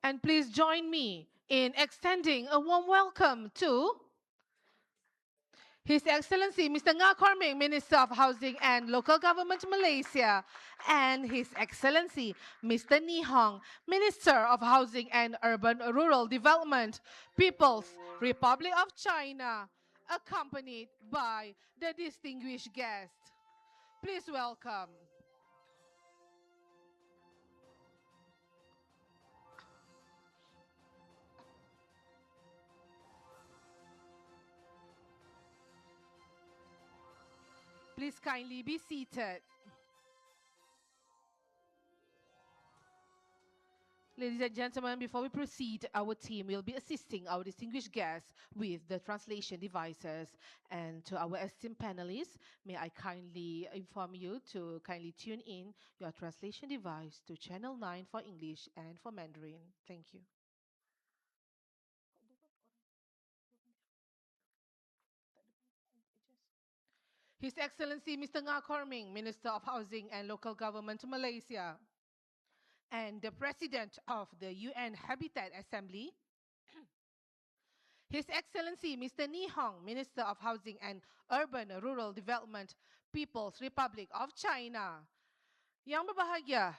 And please join me in extending a warm welcome to His Excellency Mr. Nga Korming, Minister of Housing and Local Government Malaysia, and His Excellency Mr. Ni Hong, Minister of Housing and Urban Rural Development, People's Republic of China, accompanied by the distinguished guest. Please welcome. Please kindly be seated. Ladies and gentlemen, before we proceed, our team will be assisting our distinguished guests with the translation devices. And to our esteemed panelists, may I kindly inform you to kindly tune in your translation device to channel 9 for English and for Mandarin. Thank you. His Excellency Mr. Nga Korming, Minister of Housing and Local Government Malaysia, and the President of the UN Habitat Assembly, His Excellency Mr. Ni Hong, Minister of Housing and Urban Rural Development, People's Republic of China. Yang berbahagia,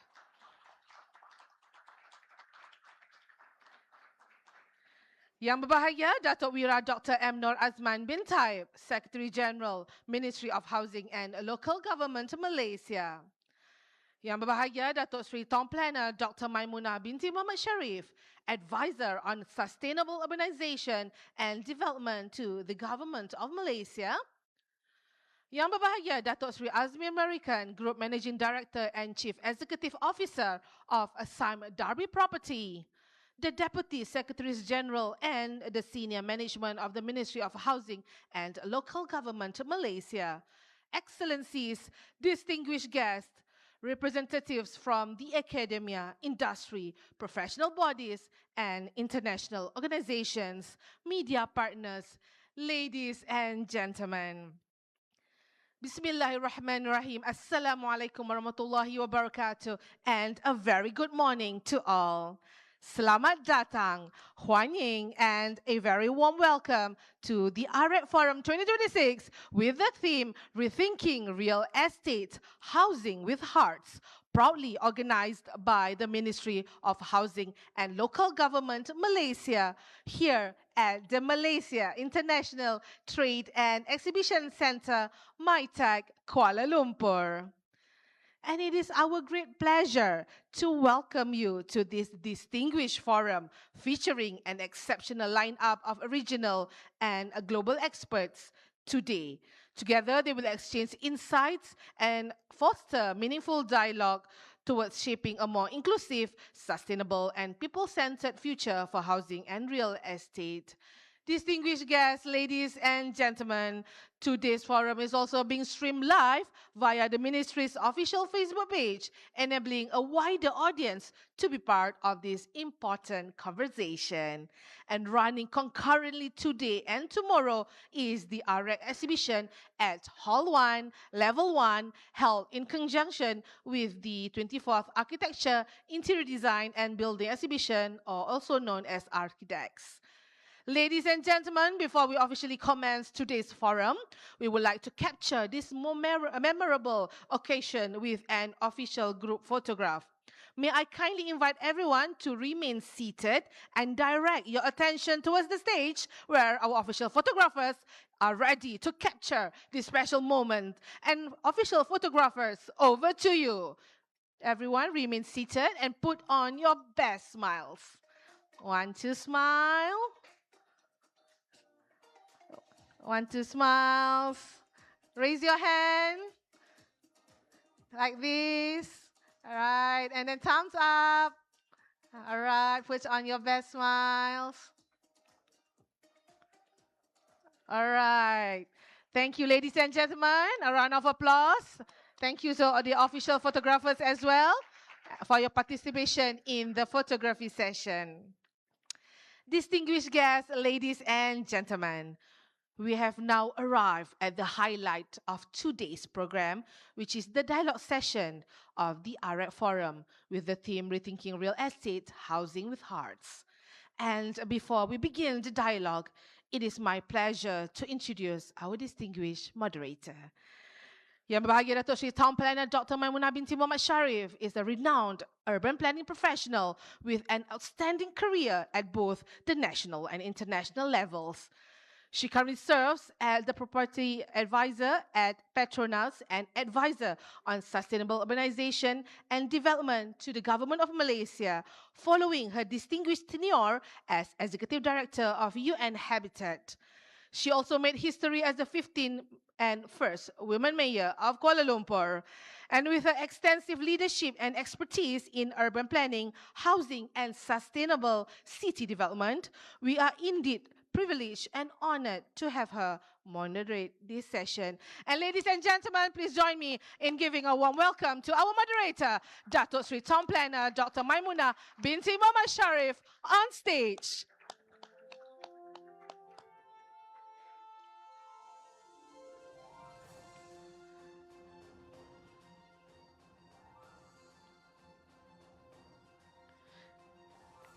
Yang berbahagia, Datuk Wira Dr. M. Nur Azman bin Taib, Secretary General, Ministry of Housing and Local Government Malaysia. Yang berbahagia, Datuk Sri Tom Planner Dr. Maimunah binti Muhammad Sharif, Advisor on Sustainable Urbanization and Development to the Government of Malaysia. Yang berbahagia, Datuk Sri Azmi American, Group Managing Director and Chief Executive Officer of Assam Darby Property. The Deputy Secretaries General and the Senior Management of the Ministry of Housing and Local Government Malaysia. Excellencies, distinguished guests, representatives from the academia, industry, professional bodies, and international organizations, media partners, ladies and gentlemen. Bismillahirrahmanirrahim. Assalamualaikum warahmatullahi wabarakatuh, and a very good morning to all. Selamat datang, Huan Ying, and a very warm welcome to the Arec Forum 2026 with the theme Rethinking Real Estate, Housing with Hearts, proudly organized by the Ministry of Housing and Local Government Malaysia here at the Malaysia International Trade and Exhibition Centre, MITEC, Kuala Lumpur. And it is our great pleasure to welcome you to this distinguished forum featuring an exceptional lineup of regional and global experts today. Together, they will exchange insights and foster meaningful dialogue towards shaping a more inclusive, sustainable, and people-centered future for housing and real estate. Distinguished guests, ladies and gentlemen, today's forum is also being streamed live via the Ministry's official Facebook page, enabling a wider audience to be part of this important conversation. And running concurrently today and tomorrow is the Arec exhibition at Hall 1, Level 1, held in conjunction with the 24th Architecture, Interior Design and Building Exhibition, or also known as Architects. Ladies and gentlemen, before we officially commence today's forum, we would like to capture this memorable occasion with an official group photograph. May I kindly invite everyone to remain seated and direct your attention towards the stage where our official photographers are ready to capture this special moment. And official photographers, over to you. Everyone remain seated and put on your best smiles. 1, 2, smile. 1, 2, smiles. Raise your hand. Like this. All right. And then thumbs up. All right. Put on your best smiles. All right. Thank you, ladies and gentlemen. A round of applause. Thank you to the official photographers as well for your participation in the photography session. Distinguished guests, ladies and gentlemen, We have now arrived at the highlight of today's program, which is the dialogue session of the Arec Forum with the theme Rethinking Real Estate, Housing with Hearts. And before we begin the dialogue, it is my pleasure to introduce our distinguished moderator. Yang berbahagia Datuk Seri Town Planner Dr. Maimunah binti Muhammad Sharif is a renowned urban planning professional with an outstanding career at both the national and international levels. She currently serves as the property advisor at Petronas and advisor on sustainable urbanization and development to the Government of Malaysia, following her distinguished tenure as Executive Director of UN Habitat. She also made history as the 15th and first women mayor of Kuala Lumpur. And with her extensive leadership and expertise in urban planning, housing, and sustainable city development, we are indeed privileged and honored to have her moderate this session. And ladies and gentlemen, please join me in giving a warm welcome to our moderator, Datuk Seri Town Planner Dr. Maimunah binti Muhammad Sharif on stage.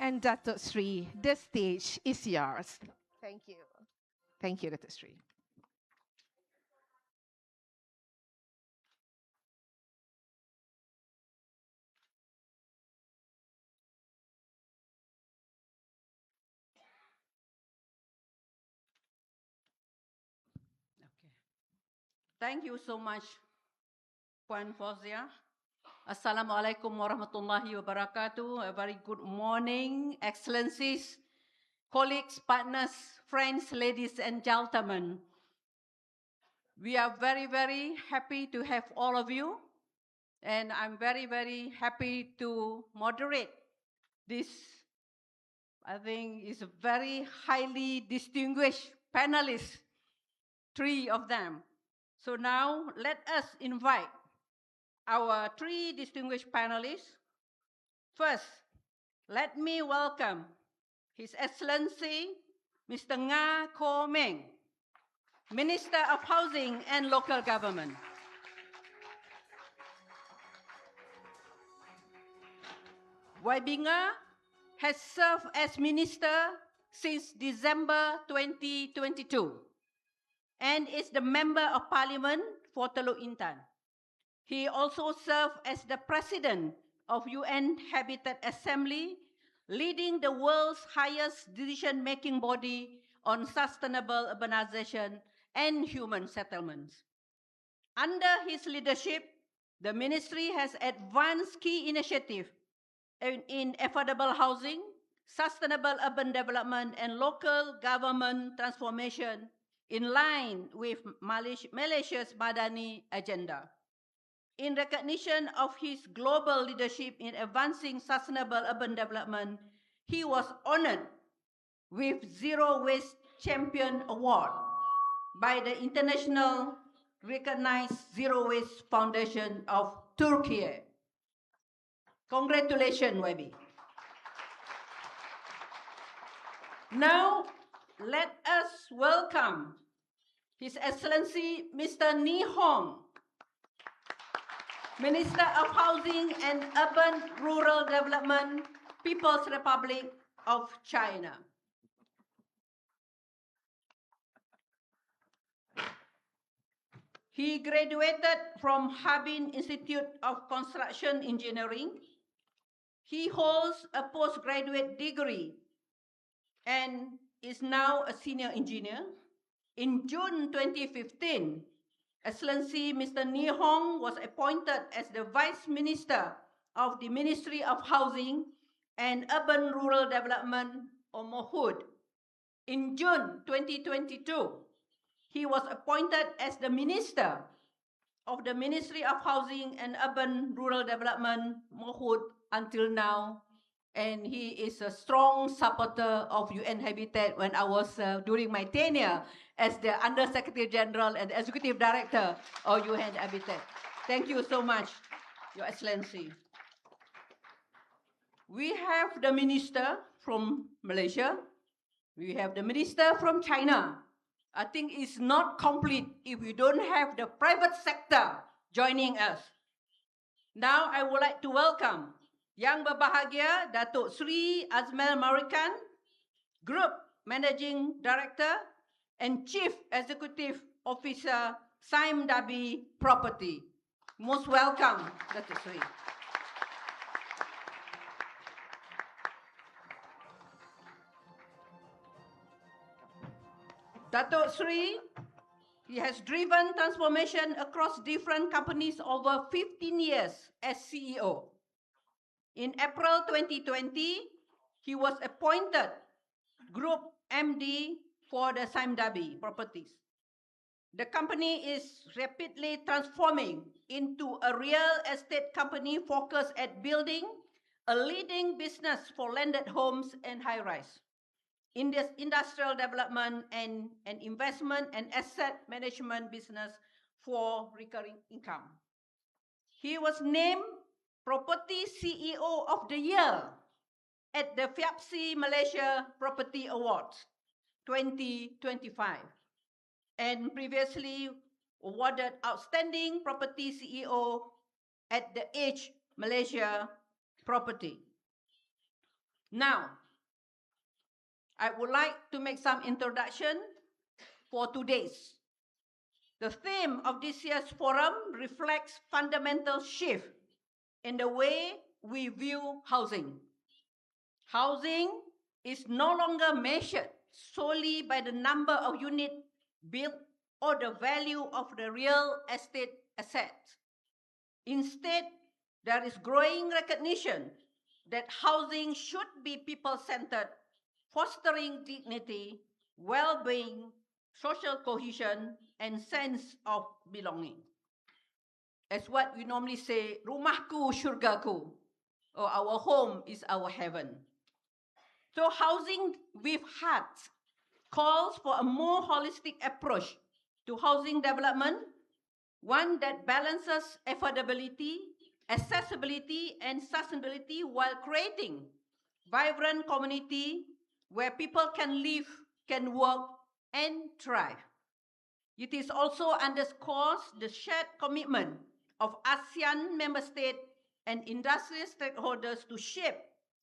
And Datuk Sri, the stage is yours. Thank you. Thank you, Datuk Sri. Okay. Thank you so much, Puan Fauzia. Assalamualaikum warahmatullahi wabarakatuh. A very good morning, Excellencies, colleagues, partners, friends, ladies and gentlemen. We are very, very happy to have all of you. And I'm very, very happy to moderate this. I think is a very highly distinguished panelists, 3 of them. So now let us invite our 3 distinguished panelists. First, let me welcome His Excellency Mr. Nga Ko Meng, Minister of Housing and Local Government. YB Nga has served as Minister since December 2022 and is the Member of Parliament for Teluk Intan. He also served as the President of UN Habitat Assembly, leading the world's highest decision-making body on sustainable urbanization and human settlements. Under his leadership, the Ministry has advanced key initiatives in affordable housing, sustainable urban development, and local government transformation in line with Malaysia's Madani agenda. In recognition of his global leadership in advancing sustainable urban development, he was honored with Zero Waste Champion Award by the international recognized Zero Waste Foundation of Turkey. Congratulations, YB. Now, let us welcome His Excellency Mr. Ni Hong, Minister of Housing and Urban Rural Development, People's Republic of China. He graduated from Harbin Institute of Construction Engineering. He holds a postgraduate degree and is now a senior engineer. In June 2015, Excellency Mr. Ni Hong was appointed as the Vice Minister of the Ministry of Housing and Urban Rural Development, or MOHUD. In June 2022, he was appointed as the Minister of the Ministry of Housing and Urban Rural Development, MOHUD, until now. And he is a strong supporter of UN Habitat when I was during my tenure as the Under-Secretary General and Executive Director of UN Habitat. Thank you so much, Your Excellency. We have the Minister from Malaysia. We have the Minister from China. I think it's not complete if we don't have the private sector joining us. Now I would like to welcome Yang Berbahagia Datuk Sri Azmel Marikan, Group Managing Director and Chief Executive Officer, Sime Darby Property. Most welcome, Datuk Sri. Datuk Sri, he has driven transformation across different companies over 15 years as CEO. In April 2020, he was appointed Group MD for the Sime Darby Properties. The company is rapidly transforming into a real estate company focused at building a leading business for landed homes and high-rise, industrial development and investment and asset management business for recurring income. He was named Property CEO of the Year at the FIAPSI Malaysia Property Awards 2025 and previously awarded Outstanding Property CEO at the Age Malaysia Property. Now, I would like to make some introduction for today's. The theme of this year's forum reflects fundamental shift in the way we view housing. Housing is no longer measured solely by the number of units built or the value of the real estate assets. Instead, there is growing recognition that housing should be people-centered, fostering dignity, well-being, social cohesion, and sense of belonging. As what we normally say, rumahku syurgaku, or our home is our heaven. So housing with heart calls for a more holistic approach to housing development, one that balances affordability, accessibility, and sustainability while creating vibrant community where people can live, can work, and thrive. It is also underscores the shared commitment of ASEAN member states and industry stakeholders to shape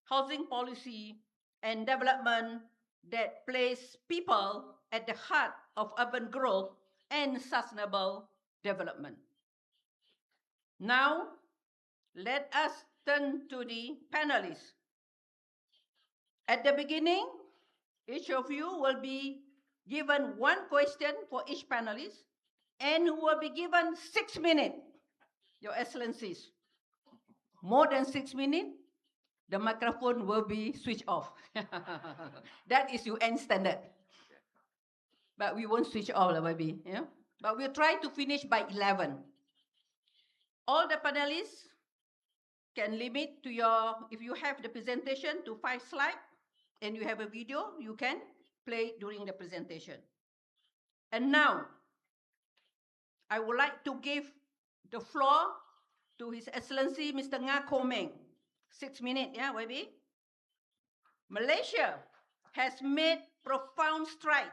housing policy and development that place people at the heart of urban growth and sustainable development. Now, let us turn to the panelists. At the beginning, each of you will be given one question for each panelist and will be given 6 minutes, Your Excellencies. More than 6 minutes, the microphone will be switched off. That is UN standard. But we won't switch off, maybe. Yeah? But we'll try to finish by 11. All the panelists can limit to your, if you have the presentation, to 5 slides, and you have a video, you can play during the presentation. And now, I would like to give the floor to His Excellency Mr. Nga Komeng. 6 minutes, yeah, maybe. Malaysia has made profound strides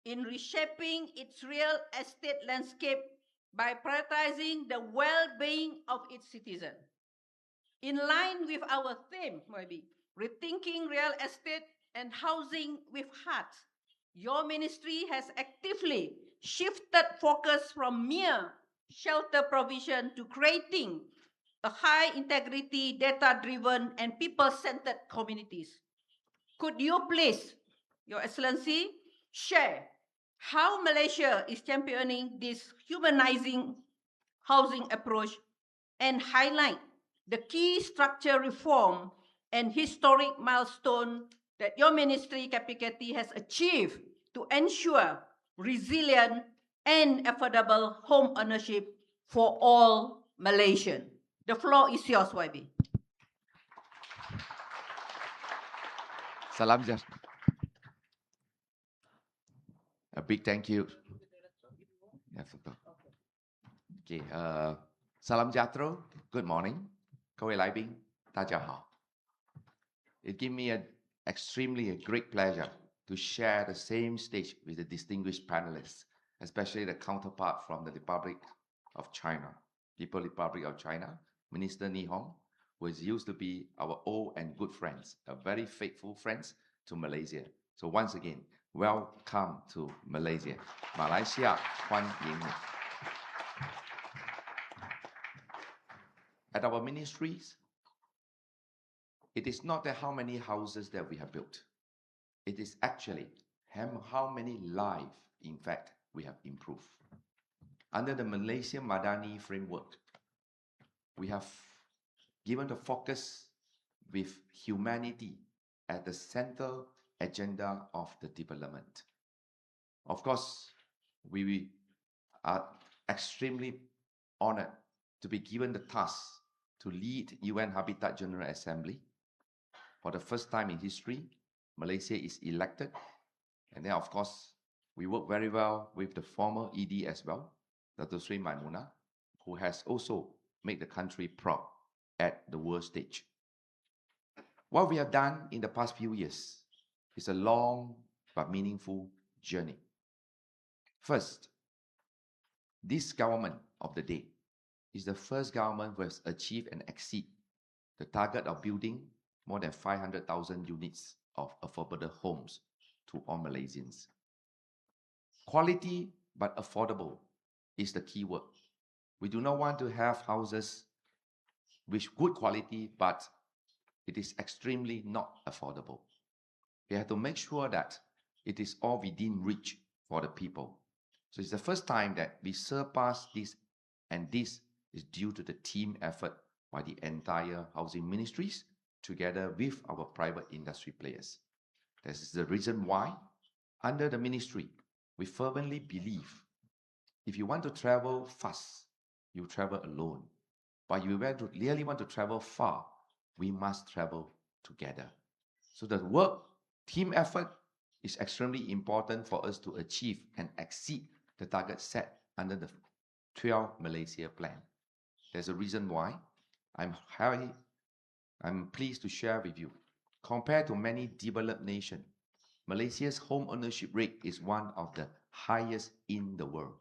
in reshaping its real estate landscape by prioritizing the well-being of its citizens. In line with our theme, maybe, rethinking real estate and housing with heart, your ministry has actively shifted focus from mere shelter provision to creating a high-integrity, data-driven, and people-centered communities. Could you please, Your Excellency, share how Malaysia is championing this humanizing housing approach and highlight the key structure reform and historic milestone that your ministry, KPKT, has achieved to ensure resilient and affordable home ownership for all Malaysians. The floor is yours, YB. Salam sejahtera. A big thank you. Yes, betul. Okay, salam sejahtera. Good morning. 各位来宾，大家好. It gives me extremely a great pleasure to share the same stage with the distinguished panelists, especially the counterpart from the Republic of China, People's Republic of China, Minister Ni Hong, who is used to be our old and good friends, a very faithful friends to Malaysia. So once again, welcome to Malaysia. Malaysia, 欢迎你. At our ministries, it is not that how many houses that we have built. It is actually how many lives, in fact, we have improved. Under the Malaysian Madani framework, we have given the focus with humanity at the central agenda of the development. Of course, we are extremely honored to be given the task to lead UN Habitat General Assembly. For the first time in history, Malaysia is elected. And then, of course, we work very well with the former ED as well, Dr. Sri Maimuna, who has also made the country proud at the world stage. What we have done in the past few years is a long but meaningful journey. First, this government of the day is the first government who has achieved and exceed the target of building more than 500,000 units of affordable homes to all Malaysians. Quality but affordable is the key word. We do not want to have houses with good quality, but it is extremely not affordable. We have to make sure that it is all within reach for the people. So it's the first time that we surpass this, and this is due to the team effort by the entire housing ministries together with our private industry players. This is the reason why, under the ministry, we fervently believe if you want to travel fast, you travel alone. But you really want to travel far, we must travel together. So the work, team effort is extremely important for us to achieve and exceed the target set under the 12 Malaysia plan. There's a reason why I'm pleased to share with you. Compared to many developed nations, Malaysia's home ownership rate is one of the highest in the world.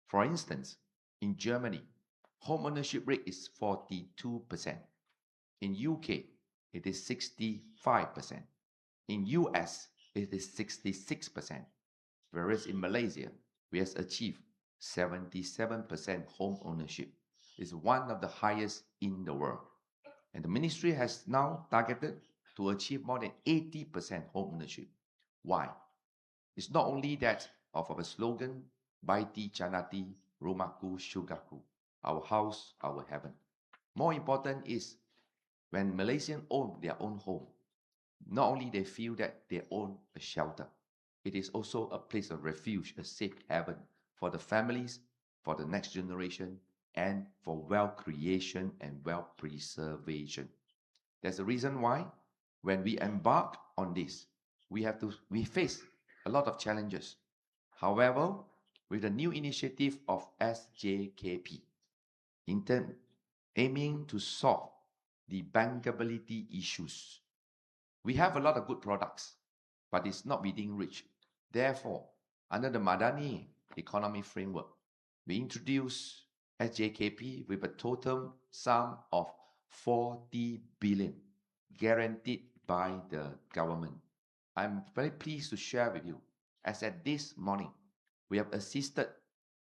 For instance, in Germany, home ownership rate is 42%. In UK, it is 65%. In US, it is 66%. Whereas in Malaysia, we have achieved 77% home ownership. It's one of the highest in the world. And the ministry has now targeted to achieve more than 80% home ownership. Why? It's not only that of our slogan, Baiti Janati Rumahku Syurgaku, our house, our heaven. More important is when Malaysians own their own home, not only they feel that they own a shelter, it is also a place of refuge, a safe haven for the families, for the next generation, and for wealth creation and wealth preservation. That's the reason why when we embark on this, we face a lot of challenges. However, with the new initiative of SJKP, aiming to solve the bankability issues, we have a lot of good products, but it's not within reach. Therefore, under the Madani economy framework, we introduce SJKP with a total sum of 40 billion guaranteed by the government. I'm very pleased to share with you, as at this morning, we have assisted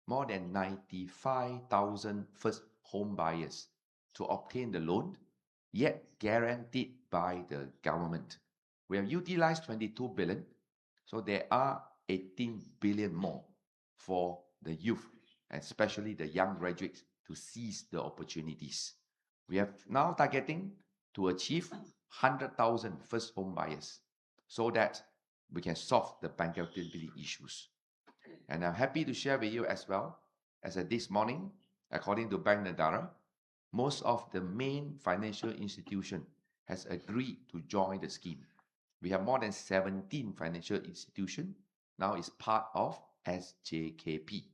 more than 95,000 first home buyers to obtain the loan, yet guaranteed by the government. We have utilized 22 billion, so there are 18 billion more for the youth, especially the young graduates, to seize the opportunities. We are now targeting to achieve 100,000 first home buyers so that we can solve the bankability issues. And I'm happy to share with you as well, as at this morning, according to Bank Negara, most of the main financial institutions has agreed to join the scheme. We have more than 17 financial institutions now is part of SJKP.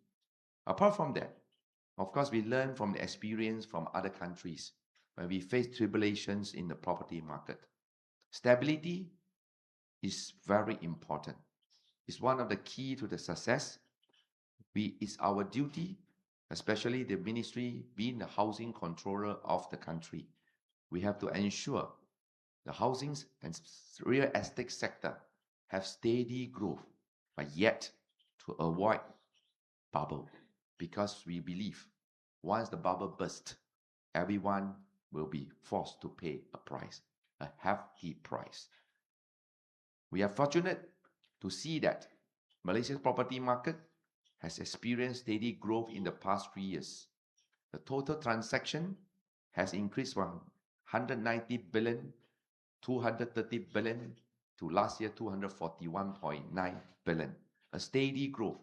Apart from that, of course, we learn from the experience from other countries when we face tribulations in the property market. Stability is very important. It's one of the key to the success. It's our duty, especially the ministry being the housing controller of the country. We have to ensure the housing and real estate sector have steady growth, but yet to avoid bubble, because we believe once the bubble bursts, everyone will be forced to pay a price, a hefty price. We are fortunate to see that Malaysia's property market has experienced steady growth in the past 3 years. The total transaction has increased from 190 billion, 230 billion to last year 241.9 billion. A steady growth.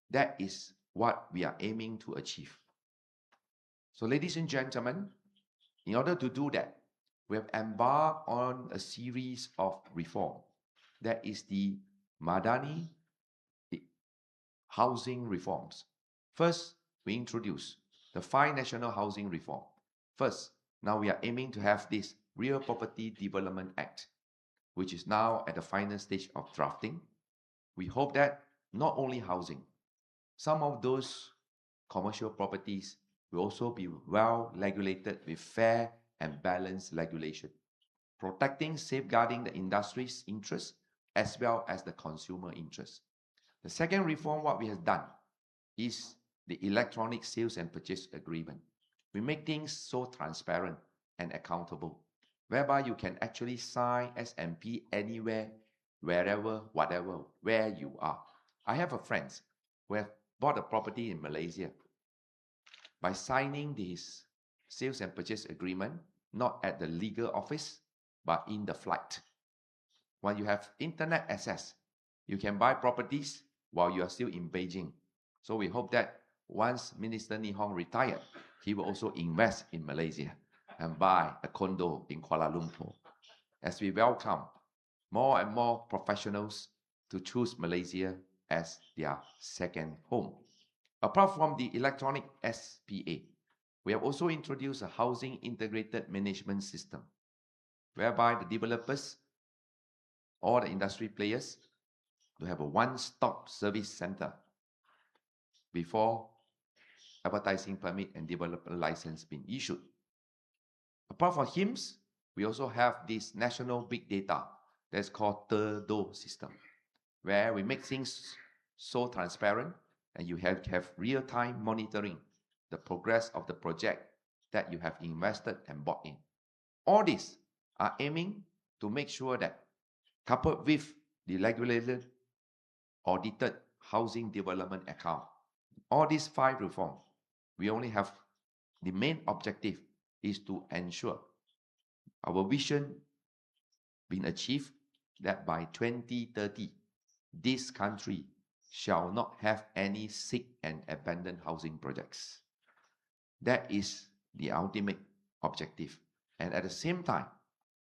That is what we are aiming to achieve. So ladies and gentlemen, in order to do that, we have embarked on a series of reform. That is the Madani housing reforms. First, we introduce the 5 national housing reform. First, now we are aiming to have this Real Property Development Act, which is now at the final stage of drafting. We hope that not only housing, some of those commercial properties will also be well regulated with fair and balanced regulation, protecting, safeguarding the industry's interests as well as the consumer interests. The second reform, what we have done, is the electronic sales and purchase agreement. We make things so transparent and accountable, whereby you can actually sign SMP anywhere, wherever, whatever, where you are. I have a friend who have bought a property in Malaysia. By signing this sales and purchase agreement, not at the legal office, but in the flight. When you have internet access, you can buy properties while you are still in Beijing. So we hope that once Minister Ni Hong retired, he will also invest in Malaysia and buy a condo in Kuala Lumpur, as we welcome more and more professionals to choose Malaysia as their second home. Apart from the electronic SPA, we have also introduced a housing integrated management system, whereby the developers or the industry players will have a one-stop service center before advertising permit and developer license being issued. Apart from HIMS, we also have this national big data that's called TERDO system, where we make things so transparent and you have real-time monitoring the progress of the project that you have invested and bought in. All these are aiming to make sure that, coupled with the regulated, audited housing development account, all these 5 reforms, we only have the main objective is to ensure our vision being achieved, that by 2030, this country shall not have any sick and abandoned housing projects. That is the ultimate objective. And at the same time,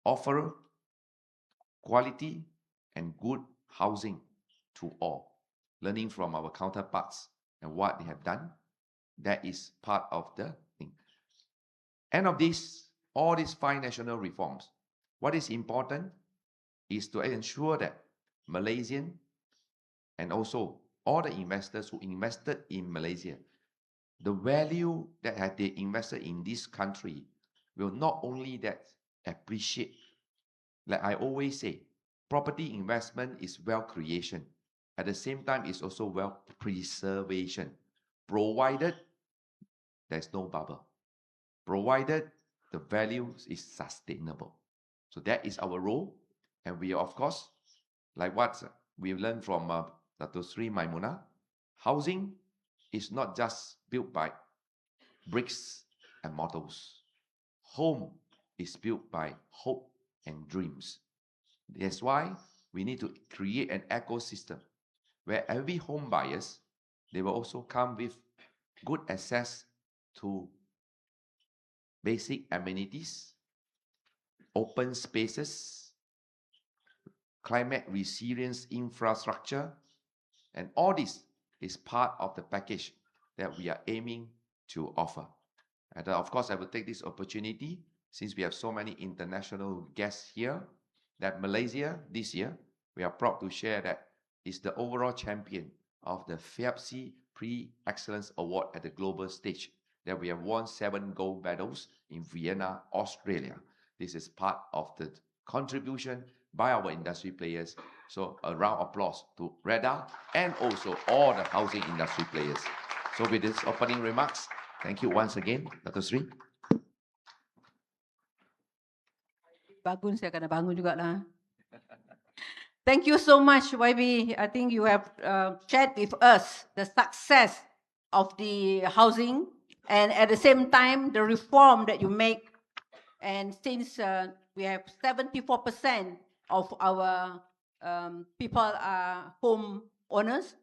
offer quality and good housing to all, learning from our counterparts and what they have done. That is part of the thing. End of this, all these 5 national reforms, what is important is to ensure that Malaysian and also all the investors who invested in Malaysia, the value that have they invested in this country will not only that appreciate. Like I always say, property investment is wealth creation. At the same time, it's also wealth preservation, provided there's no bubble, provided the value is sustainable. So that is our role. And we, of course, like what we learned from Dato Sri Maimuna, housing is not just built by bricks and mortars. Home is built by hope and dreams. That's why we need to create an ecosystem where every home buyers, they will also come with good access to basic amenities, open spaces, climate resilience infrastructure, and all this is part of the package that we are aiming to offer. And of course, I will take this opportunity, since we have so many international guests here, that Malaysia this year we are proud to share that is the overall champion of the FEAPSI Pre-Excellence Award at the global stage, that we have won 7 gold medals in Vienna, Australia. This is part of the contribution by our industry players. So a round of applause to Reda and also all the housing industry players. So with these opening remarks, thank you once again, Dr. Sri. Bangun, saya kena bangun juga lah. Thank you so much, YB. I think you have shared with us the success of the housing and at the same time, the reform that you make. And since we have 74% of our people are home owners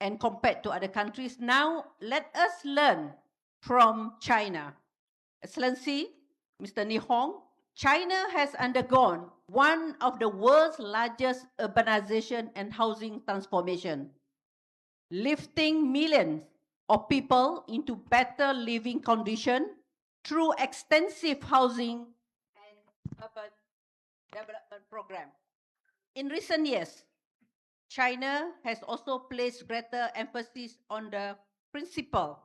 and compared to other countries, now let us learn from China. Excellency, Mr. Nihong, China has undergone one of the world's largest urbanization and housing transformation, lifting millions of people into better living conditions through extensive housing and urban development program. In recent years, China has also placed greater emphasis on the principle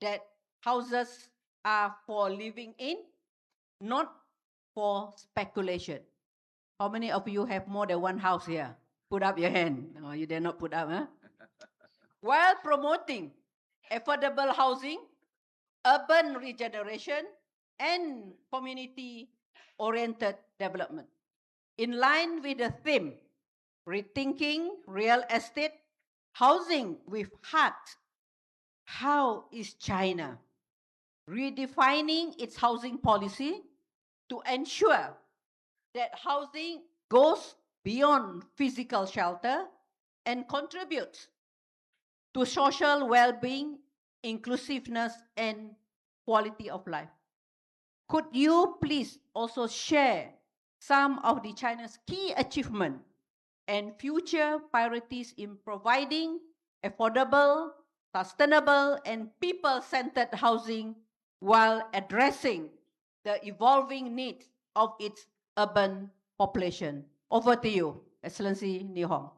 that houses are for living in, not for speculation. How many of you have more than one house here? Put up your hand. No, you dare not put up, huh? While promoting affordable housing, urban regeneration, and community-oriented development. In line with the theme, rethinking real estate, housing with heart, how is China redefining its housing policy to ensure that housing goes beyond physical shelter and contributes to social well-being, inclusiveness, and quality of life? Could you please also share some of the China's key achievements and future priorities in providing affordable, sustainable, and people-centered housing while addressing the evolving needs of its urban population? Over to you, Excellency Nihong.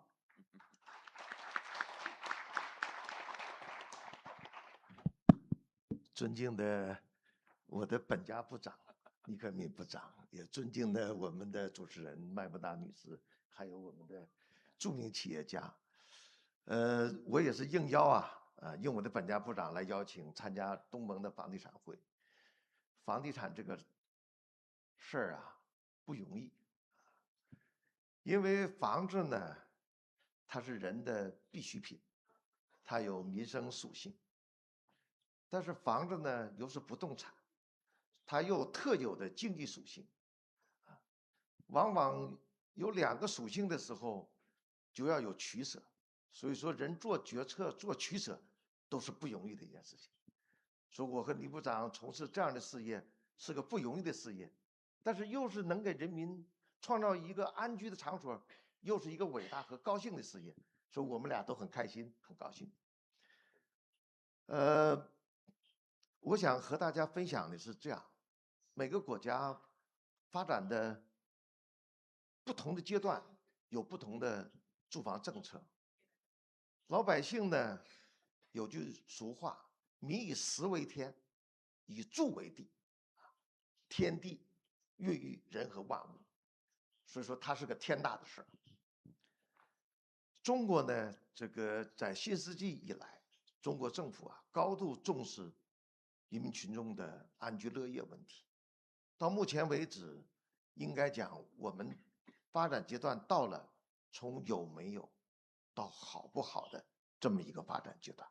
尊敬的我的本家部长尼克敏部长，也尊敬的我们的主持人麦布达女士，还有我们的著名企业家。我也是应邀应我的本家部长来邀请参加东盟的房地产会。房地产这个事儿不容易，因为房子呢，它是人的必需品，它有民生属性。但是房子呢，又是不动产，它又特有的经济属性，往往有2个属性的时候，就要有取舍。所以说，人做决策、做取舍都是不容易的一件事情。说我和李部长从事这样的事业是个不容易的事业，但是又是能给人民创造一个安居的场所，又是一个伟大和高兴的事业。所以我们俩都很开心，很高兴。我想和大家分享的是这样，每个国家发展的不同的阶段有不同的住房政策。老百姓呢，有句俗话，民以食为天，以住为地，天地孕育人和万物，所以说它是个天大的事儿。中国呢，这个在新世纪以来，中国政府高度重视人民群众的安居乐业问题。到目前为止，应该讲我们发展阶段到了从有没有到好不好的这么一个发展阶段。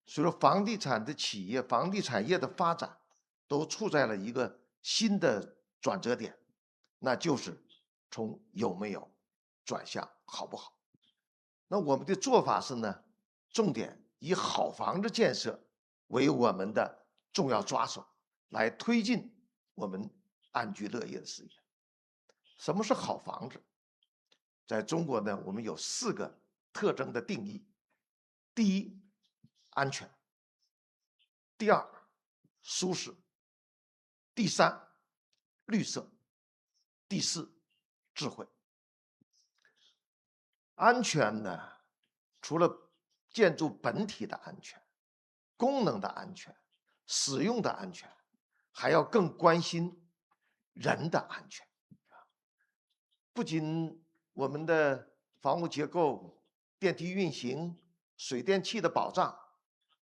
所以说，房地产的企业、房地产业的发展都处在了一个新的转折点，那就是从有没有转向好不好。那我们的做法是呢，重点以好房子建设为我们的重要抓手，来推进我们安居乐业的事业。什么是好房子？在中国呢，我们有4个特征的定义：第一，安全；第2，舒适；第3，绿色；第4，智慧。安全呢，除了建筑本体的安全、功能的安全、使用的安全，还要更关心人的安全。不仅我们的房屋结构、电梯运行、水电气的保障，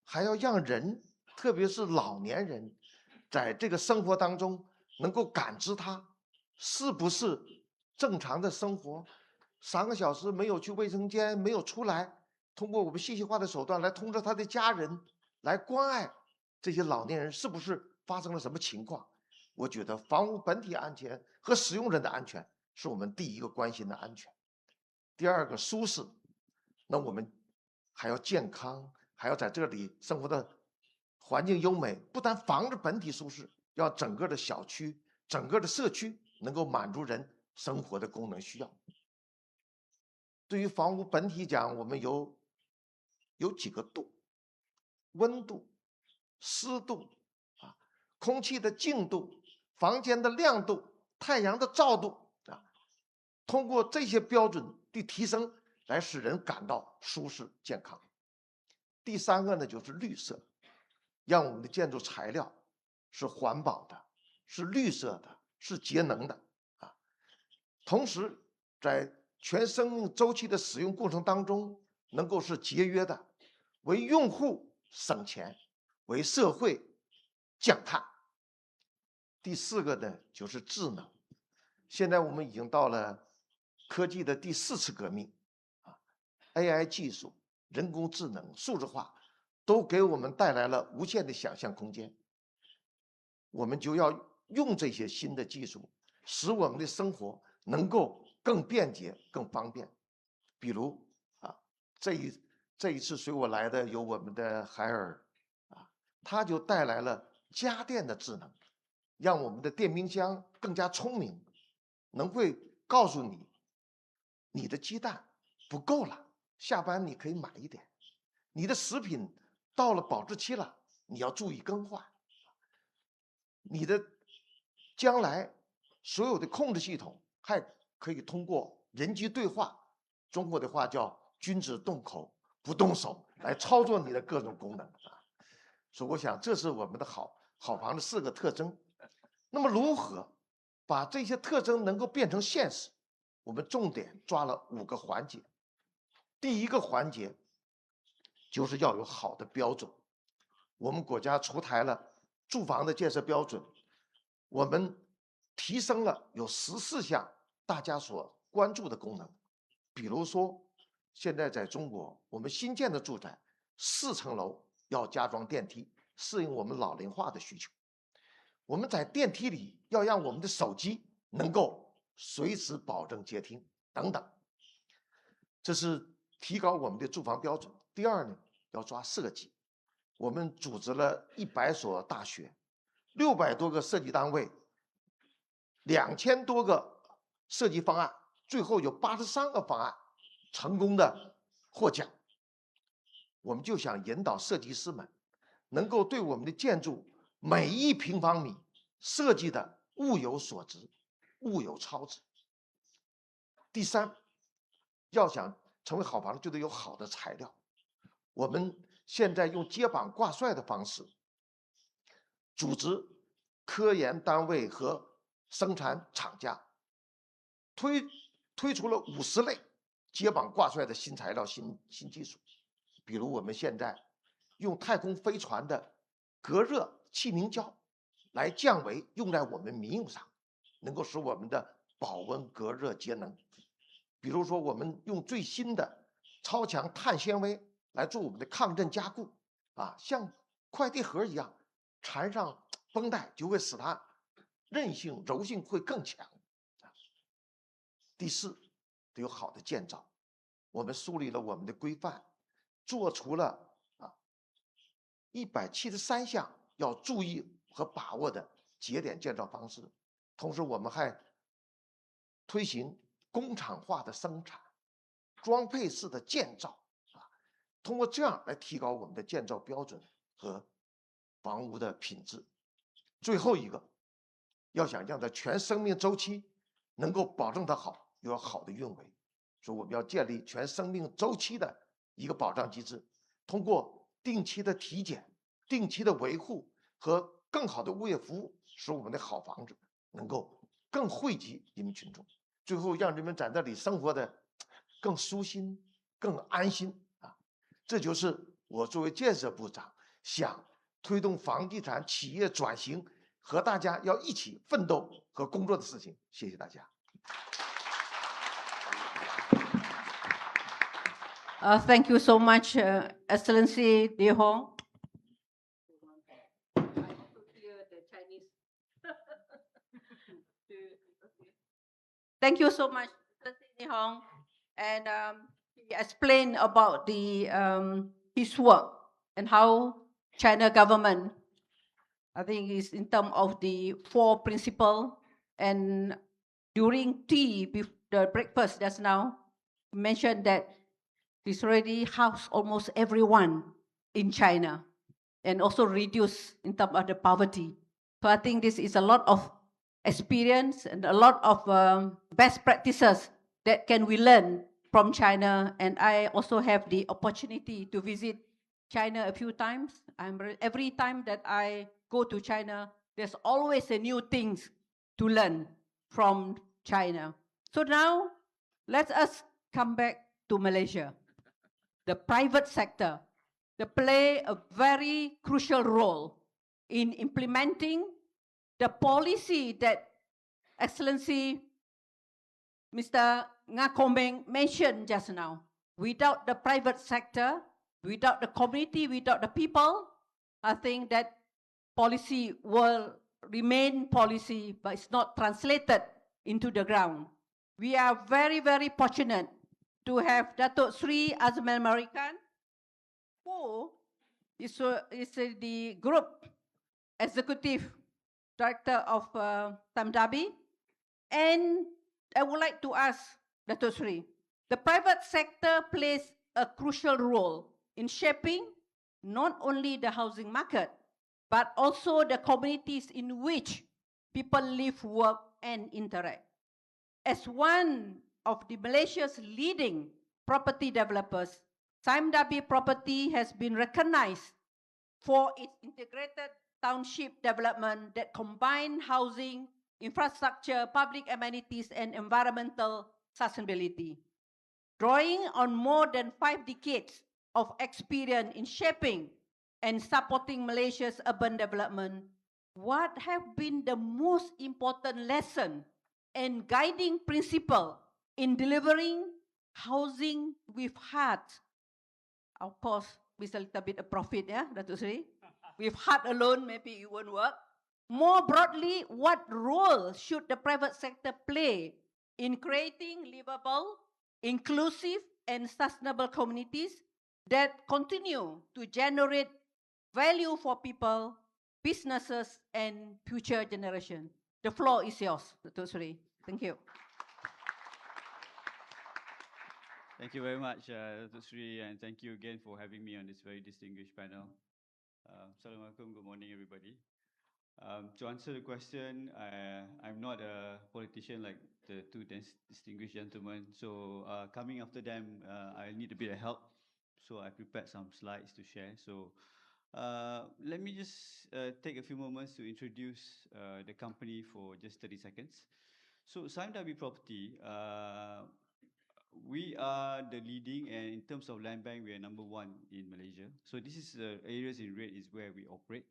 还要让人，特别是老年人，在这个生活当中能够感知他是不是正常的生活。3个小时没有去卫生间，没有出来，通过我们信息化的手段来通知他的家人，来关爱这些老年人是不是发生了什么情况。我觉得房屋本体安全和使用人的安全是我们第一个关心的安全。第二个舒适，那我们还要健康，还要在这里生活的环境优美。不但房子本体舒适，要整个的小区、整个的社区能够满足人生活的功能需要。对于房屋本体讲，我们有几个度：温度、湿度啊，空气的净度、房间的亮度、太阳的照度啊，通过这些标准的提升，来使人感到舒适健康。第3个呢，就是绿色，让我们的建筑材料是环保的，是绿色的，是节能的啊。同时，在全生命周期的使用过程当中，能够是节约的，为用户省钱，为社会降碳。第4个呢，就是智能。现在我们已经到了科技的第4次革命啊 ，AI 技术、人工智能、数字化都给我们带来了无限的想象空间。我们就要用这些新的技术，使我们的生活能够更便捷、更方便。比如啊，这一次随我来的有我们的海尔啊，他就带来了家电的智能，让我们的电冰箱更加聪明，能会告诉你，你的鸡蛋不够了，下班你可以买一点；你的食品到了保质期了，你要注意更换。你的将来所有的控制系统还可以通过人机对话，中国的话叫君子动口不动手，来操作你的各种功能啊。所以我想这是我们的好房的4个特征。那么如何把这些特征能够变成现实？我们重点抓了5个环节。第1个环节就是要有好的标准。我们国家出台了住房的建设标准，我们提升了有14项大家所关注的功能。比如说，现在在中国，我们新建的住宅4层楼要加装电梯，适应我们老龄化的需求。我们在电梯里要让我们的手机能够随时保证接听等等，这是提高我们的住房标准。第2呢，要抓设计。我们组织了100所大学，600多个设计单位，2000多个设计方案，最后有83个方案成功的获奖。我们就想引导设计师们能够对我们的建筑每1平方米设计的物有所值，物有超值。第3，要想成为好房子，就得有好的材料。我们现在用接榜挂帅的方式，组织科研单位和生产厂家，推出了50类接榜挂帅的新材料、新技术。比如我们现在用太空飞船的隔热气凝胶来降维，用在我们民用上，能够使我们的保温、隔热、节能。比如说，我们用最新的超强碳纤维来做我们的抗震加固啊，像快递盒一样，缠上绷带就会使它韧性、柔性会更强。第4，得有好的建造。我们梳理了我们的规范，做出了173项要注意和把握的节点建造方式。同时，我们还推行工厂化的生产、装配式的建造通过这样来提高我们的建造标准和房屋的品质。最后一个，要想让它全生命周期能够保证它好，又要好的运维。说我们要建立全生命周期的一个保障机制，通过定期的体检、定期的维护和更好的物业服务，使我们的好房子能够更惠及人民群众，最后让人们在这里生活的更舒心、更安心啊！这就是我作为建设部长想推动房地产企业转型和大家要一起奋斗和工作的事情。谢谢大家。Thank you so much, Excellency Li Hong. I also hear the Chinese. Thank you so much, Excellency Li Hong, and he explained about the his work and how China government, I think, is in terms of the 4 principle, and during tea, the breakfast just now, mentioned that it's already housed almost everyone in China and also reduce in terms of the poverty. So I think this is a lot of experience and a lot of best practices that can we learn from China. And I also have the opportunity to visit China a few times. Every time that I go to China, there's always a new things to learn from China. So now let us come back to Malaysia. The private sector, they play a very crucial role in implementing the policy that Excellency Mr. Ngakomeng mentioned just now. Without the private sector, without the community, without the people, I think that policy will remain policy, but it's not translated into the ground. We are very, very fortunate to have Datuk Sri Azman Marikan, who is the group executive director of Tamdabi. And I would like to ask Datuk Sri, the private sector plays a crucial role in shaping not only the housing market, but also the communities in which people live, work, and interact. As one of the Malaysia's leading property developers, Tamdabi Property has been recognized for its integrated township development that combine housing, infrastructure, public amenities, and environmental sustainability. Drawing on more than 5 decades of experience in shaping and supporting Malaysia's urban development, what have been the most important lesson and guiding principle in delivering housing with heart? Of course, with a little bit of profit, yeah, Datuk Sri? With heart alone, maybe it won't work. More broadly, what role should the private sector play in creating livable, inclusive, and sustainable communities that continue to generate value for people, businesses, and future generations? The floor is yours, Datuk Sri. Thank you. Thank you very much, Datuk Sri, and thank you again for having me on this very distinguished panel. Assalamualaikum, good morning, everybody. To answer the question, I'm not a politician like the two distinguished gentlemen, so coming after them, I need a bit of help. So I prepared some slides to share. So let me just take a few moments to introduce the company for just 30 seconds. So Tamdabi Property, we are the leading, and in terms of land bank, we are number 1 in Malaysia. So this is areas in red is where we operate.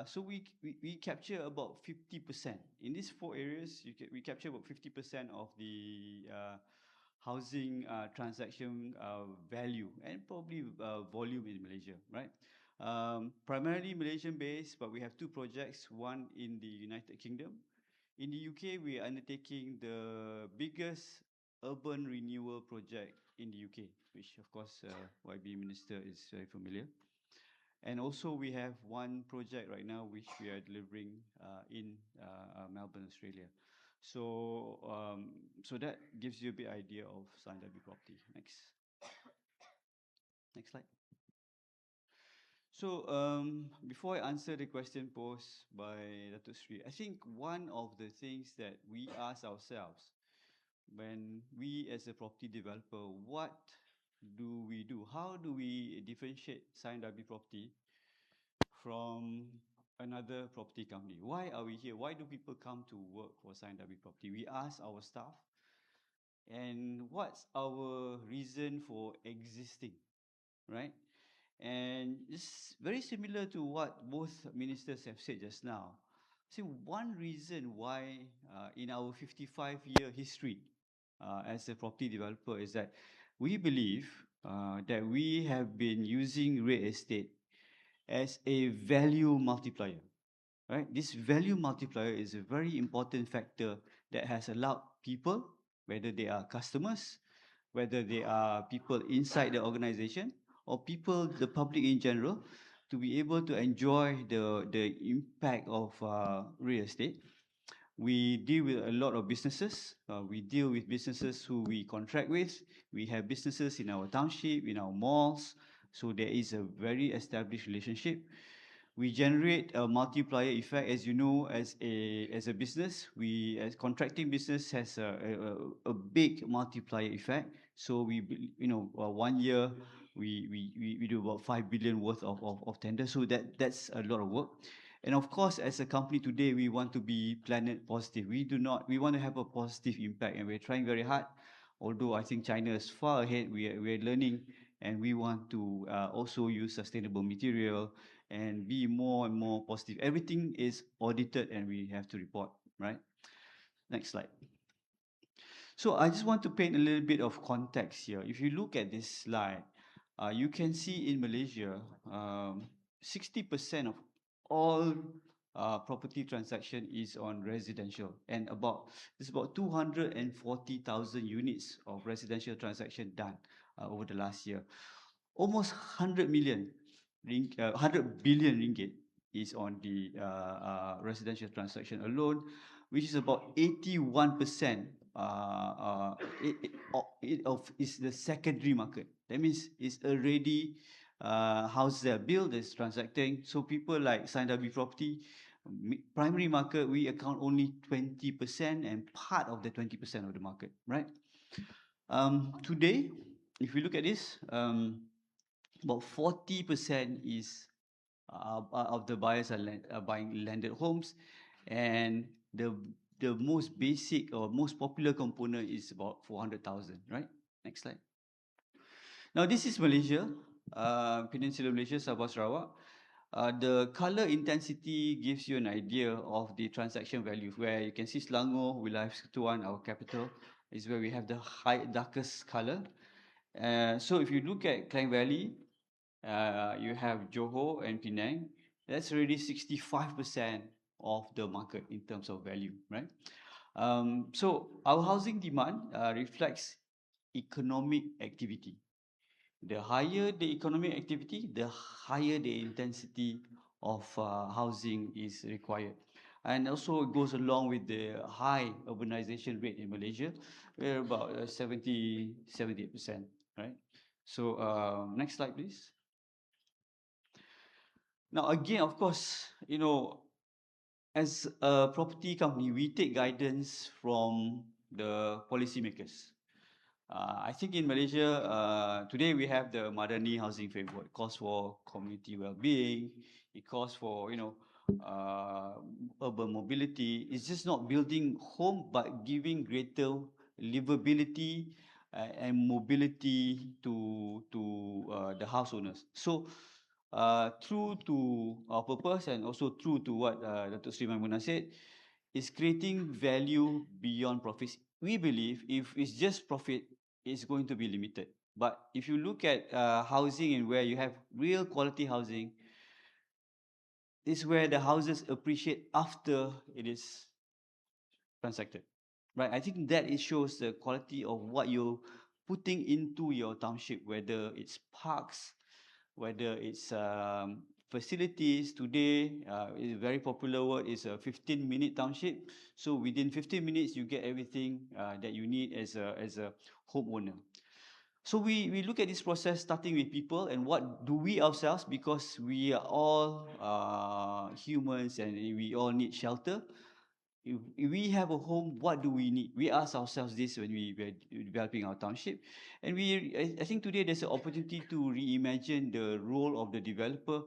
So we capture about 50%. In these 4 areas, we capture about 50% of the housing transaction value and probably volume in Malaysia, right? Primarily Malaysian based, but we have 2 projects, one in the United Kingdom. In the UK, we are undertaking the biggest urban renewal project in the UK, which of course YB Minister is very familiar. And also we have one project right now which we are delivering in Melbourne, Australia. So so that gives you a bit idea of Tamdabi Property. Next slide. So before I answer the question posed by Datuk Sri, I think one of the things that we ask ourselves when we as a property developer, what do we do? How do we differentiate Scion W Property from another property company? Why are we here? Why do people come to work for Scion W Property? We ask our staff, and what's our reason for existing, right? And it's very similar to what both ministers have said just now. See, one reason why in our 55-year history as a property developer is that we believe that we have been using real estate as a value multiplier, right? This value multiplier is a very important factor that has allowed people, whether they are customers, whether they are people inside the organization or people, the public in general, to be able to enjoy the impact of real estate. We deal with a lot of businesses. We deal with businesses who we contract with. We have businesses in our township, in our malls. So there is a very established relationship. We generate a multiplier effect, as you know, as a business. We, as contracting business, has a big multiplier effect. So we, 1 year we do about 5 billion worth of tenders. So that's a lot of work. And of course, as a company today, we want to be planet positive. We want to have a positive impact, and we're trying very hard. Although I think China is far ahead, we are learning, and we want to also use sustainable material and be more and more positive. Everything is audited and we have to report, right? Next slide. So I just want to paint a little bit of context here. If you look at this slide, you can see in Malaysia, 60% of all property transaction is on residential, and there's about 240,000 units of residential transaction done over the last year. Almost 100 billion ringgit is on the residential transaction alone, which is about 81% is the secondary market. That means it's already houses are built, is transacting. So people like Scion W Property, primary market, we account only 20% and part of the 20% of the market, right? Today, if we look at this, about 40% is of the buyers are buying landed homes, and the most basic or most popular component is about 400,000, right? Next slide. Now this is Malaysia, Peninsular Malaysia, Sabah, Sarawak. The color intensity gives you an idea of the transaction value, where you can see Selangor, Wilayah Persekutuan, our capital, is where we have the darkest color. So if you look at Klang Valley, you have Johor and Penang. That's already 65% of the market in terms of value, right? So our housing demand reflects economic activity. The higher the economic activity, the higher the intensity of housing is required. And also it goes along with the high urbanization rate in Malaysia. We're about 78%, right? So next slide, please. Now, again, of course, as a property company, we take guidance from the policymakers. I think in Malaysia, today we have the Madani Housing Framework. It calls for community well-being. It calls for, urban mobility. It's just not building home, but giving greater livability and mobility to the house owners. So, true to our purpose and also true to what Dr. Sri Maimuna said, is creating value beyond profits. We believe if it's just profit, it's going to be limited. But if you look at housing and where you have real quality housing, is where the houses appreciate after it is transacted, right? I think that it shows the quality of what you're putting into your township, whether it's parks, whether it's facilities. Today is a very popular word, is a 15-minute township. So within 15 minutes, you get everything that you need as a homeowner. So we look at this process starting with people, and what do we ourselves, because we are all humans and we all need shelter. if we have a home, what do we need? We ask ourselves this when we were developing our township. And I think today there's an opportunity to reimagine the role of the developer,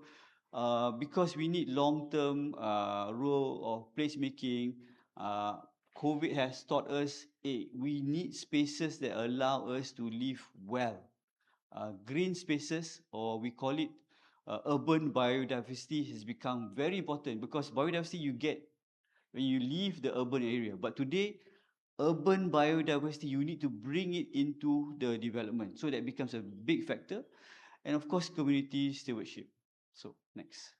because we need long-term role of placemaking. COVID has taught us, we need spaces that allow us to live well. Green spaces, or we call it urban biodiversity, has become very important, because biodiversity you get when you leave the urban area. But today, urban biodiversity, you need to bring it into the development. So that becomes a big factor. And of course, community stewardship. So next.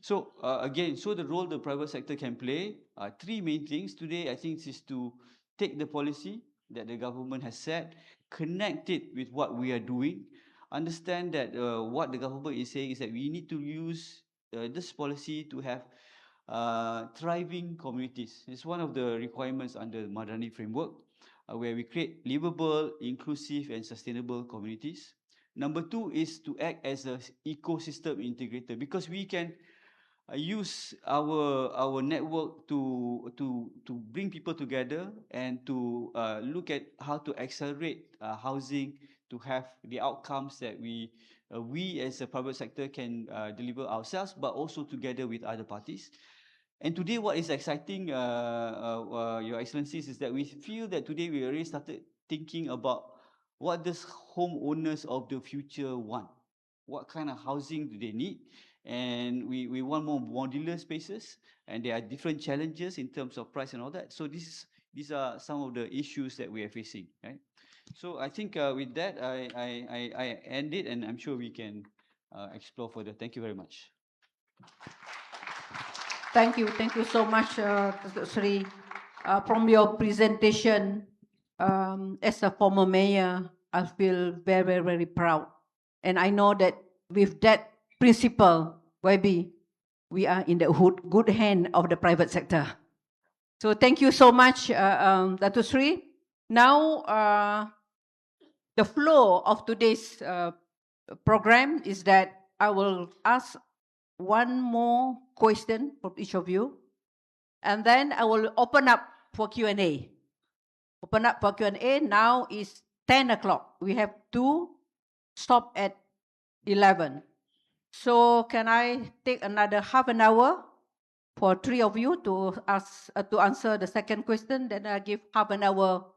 So again, so the role the private sector can play, three main things today, I think, is to take the policy that the government has set, connect it with what we are doing, understand that what the government is saying is that we need to use this policy to have thriving communities. It's one of the requirements under the Madani framework, where we create livable, inclusive, and sustainable communities. Number two is to act as an ecosystem integrator, because we can use our network to bring people together and to look at how to accelerate housing, to have the outcomes that we as a private sector can deliver ourselves, but also together with other parties. And today, what is exciting, Your Excellencies, is that we feel that today we already started thinking about what does homeowners of the future want? What kind of housing do they need? And we want more modular spaces, and there are different challenges in terms of price and all that. So these are some of the issues that we are facing, right? So I think with that, I end it, and I'm sure we can explore further. Thank you very much. Thank you so much, Datuk Sri. From your presentation, as a former mayor, I feel very, very proud. And I know that with that principle, YB, we are in the good hand of the private sector. So thank you so much, Datuk Sri. Now, the flow of today's program is that I will ask one more question from each of you, and then I will open up for Q&A. Open up for Q&A. Now is 10 o'clock. We have to stop at 11. So can I take another half an hour for three of you to answer the second question? Then I give half an hour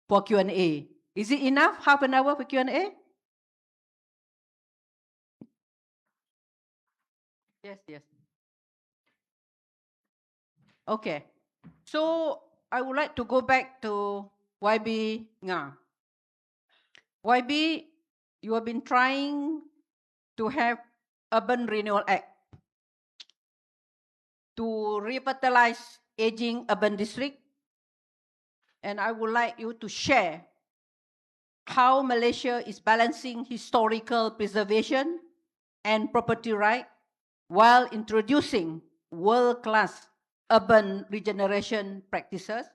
for Q&A. Is it enough, half an hour for Q&A? Yes. Okay. So I would like to go back to YB Nga. YB, you have been trying to have Urban Renewal Act to revitalize aging urban district. And I would like you to share how Malaysia is balancing historical preservation and property right while introducing world-class urban regeneration practices.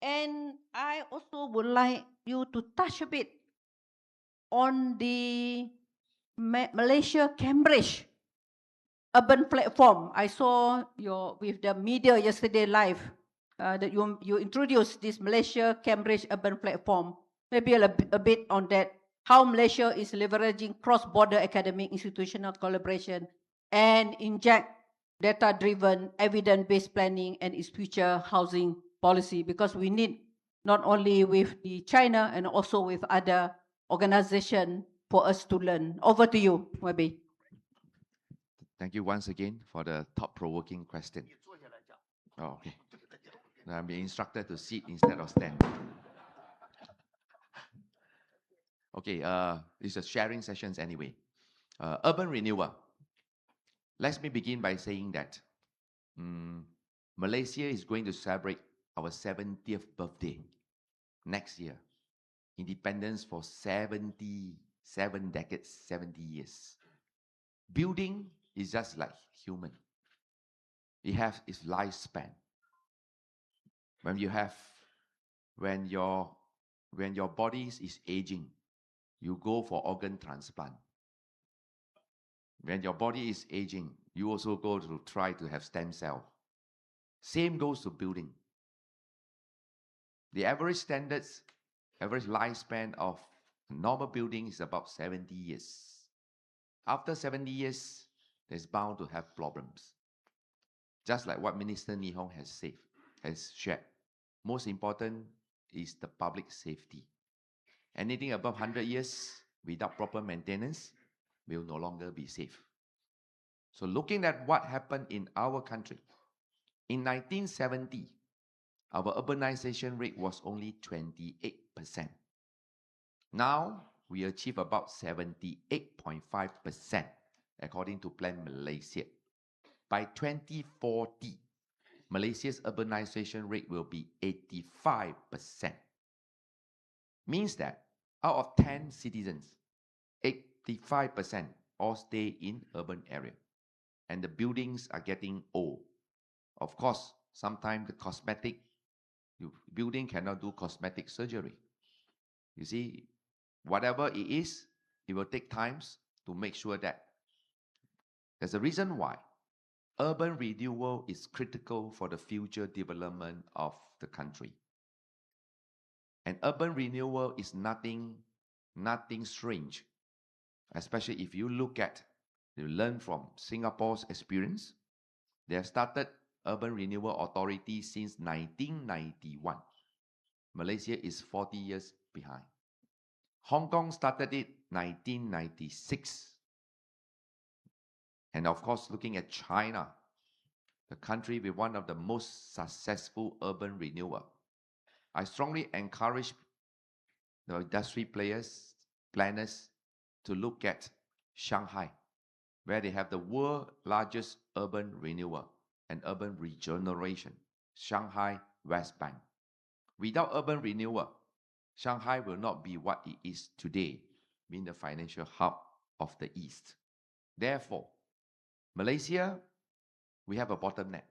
And I also would like you to touch a bit on the Malaysia Cambridge urban platform. I saw with the media yesterday live that you introduced this Malaysia Cambridge urban platform. Maybe a bit on that, how Malaysia is leveraging cross-border academic institutional collaboration and inject data-driven, evidence-based planning and its future housing policy, because we need not only with the China and also with other organizations for us to learn. Over to you, Wabi. Thank you once again for the thought-provoking question. Oh, okay. I'm being instructed to sit instead of stand. Okay, it's a sharing sessions anyway. Urban renewal. Let me begin by saying that Malaysia is going to celebrate our 70th birthday next year. Independence for 77 decades, 70 years. Building is just like human. It has its lifespan. When your body is aging, you go for organ transplant. When your body is aging, you also go to try to have stem cell. Same goes to building. The average standards, average lifespan of a normal building is about 70 years. After 70 years, there's bound to have problems. Just like what Minister Nihong has shared. Most important is the public safety. Anything above 100 years without proper maintenance will no longer be safe. So looking at what happened in our country, in 1970, our urbanization rate was only 28%. Now, we achieve about 78.5% according to Plan Malaysia. By 2040, Malaysia's urbanization rate will be 85%. Means that out of 10 citizens, 85% all stay in urban area. And the buildings are getting old. Of course, sometimes the building cannot do cosmetic surgery. You see, whatever it is, it will take times to make sure that. There's a reason why urban renewal is critical for the future development of the country. And urban renewal is nothing strange, especially if you learn from Singapore's experience. They have started Urban Renewal Authority since 1991. Malaysia is 40 years behind. Hong Kong started it 1996. And of course, looking at China, the country with one of the most successful urban renewal. I strongly encourage the industry planners to look at Shanghai, where they have the world's largest urban renewal and urban regeneration, Shanghai West Bank. Without urban renewal, Shanghai will not be what it is today, being the financial hub of the East. Therefore, Malaysia, we have a bottleneck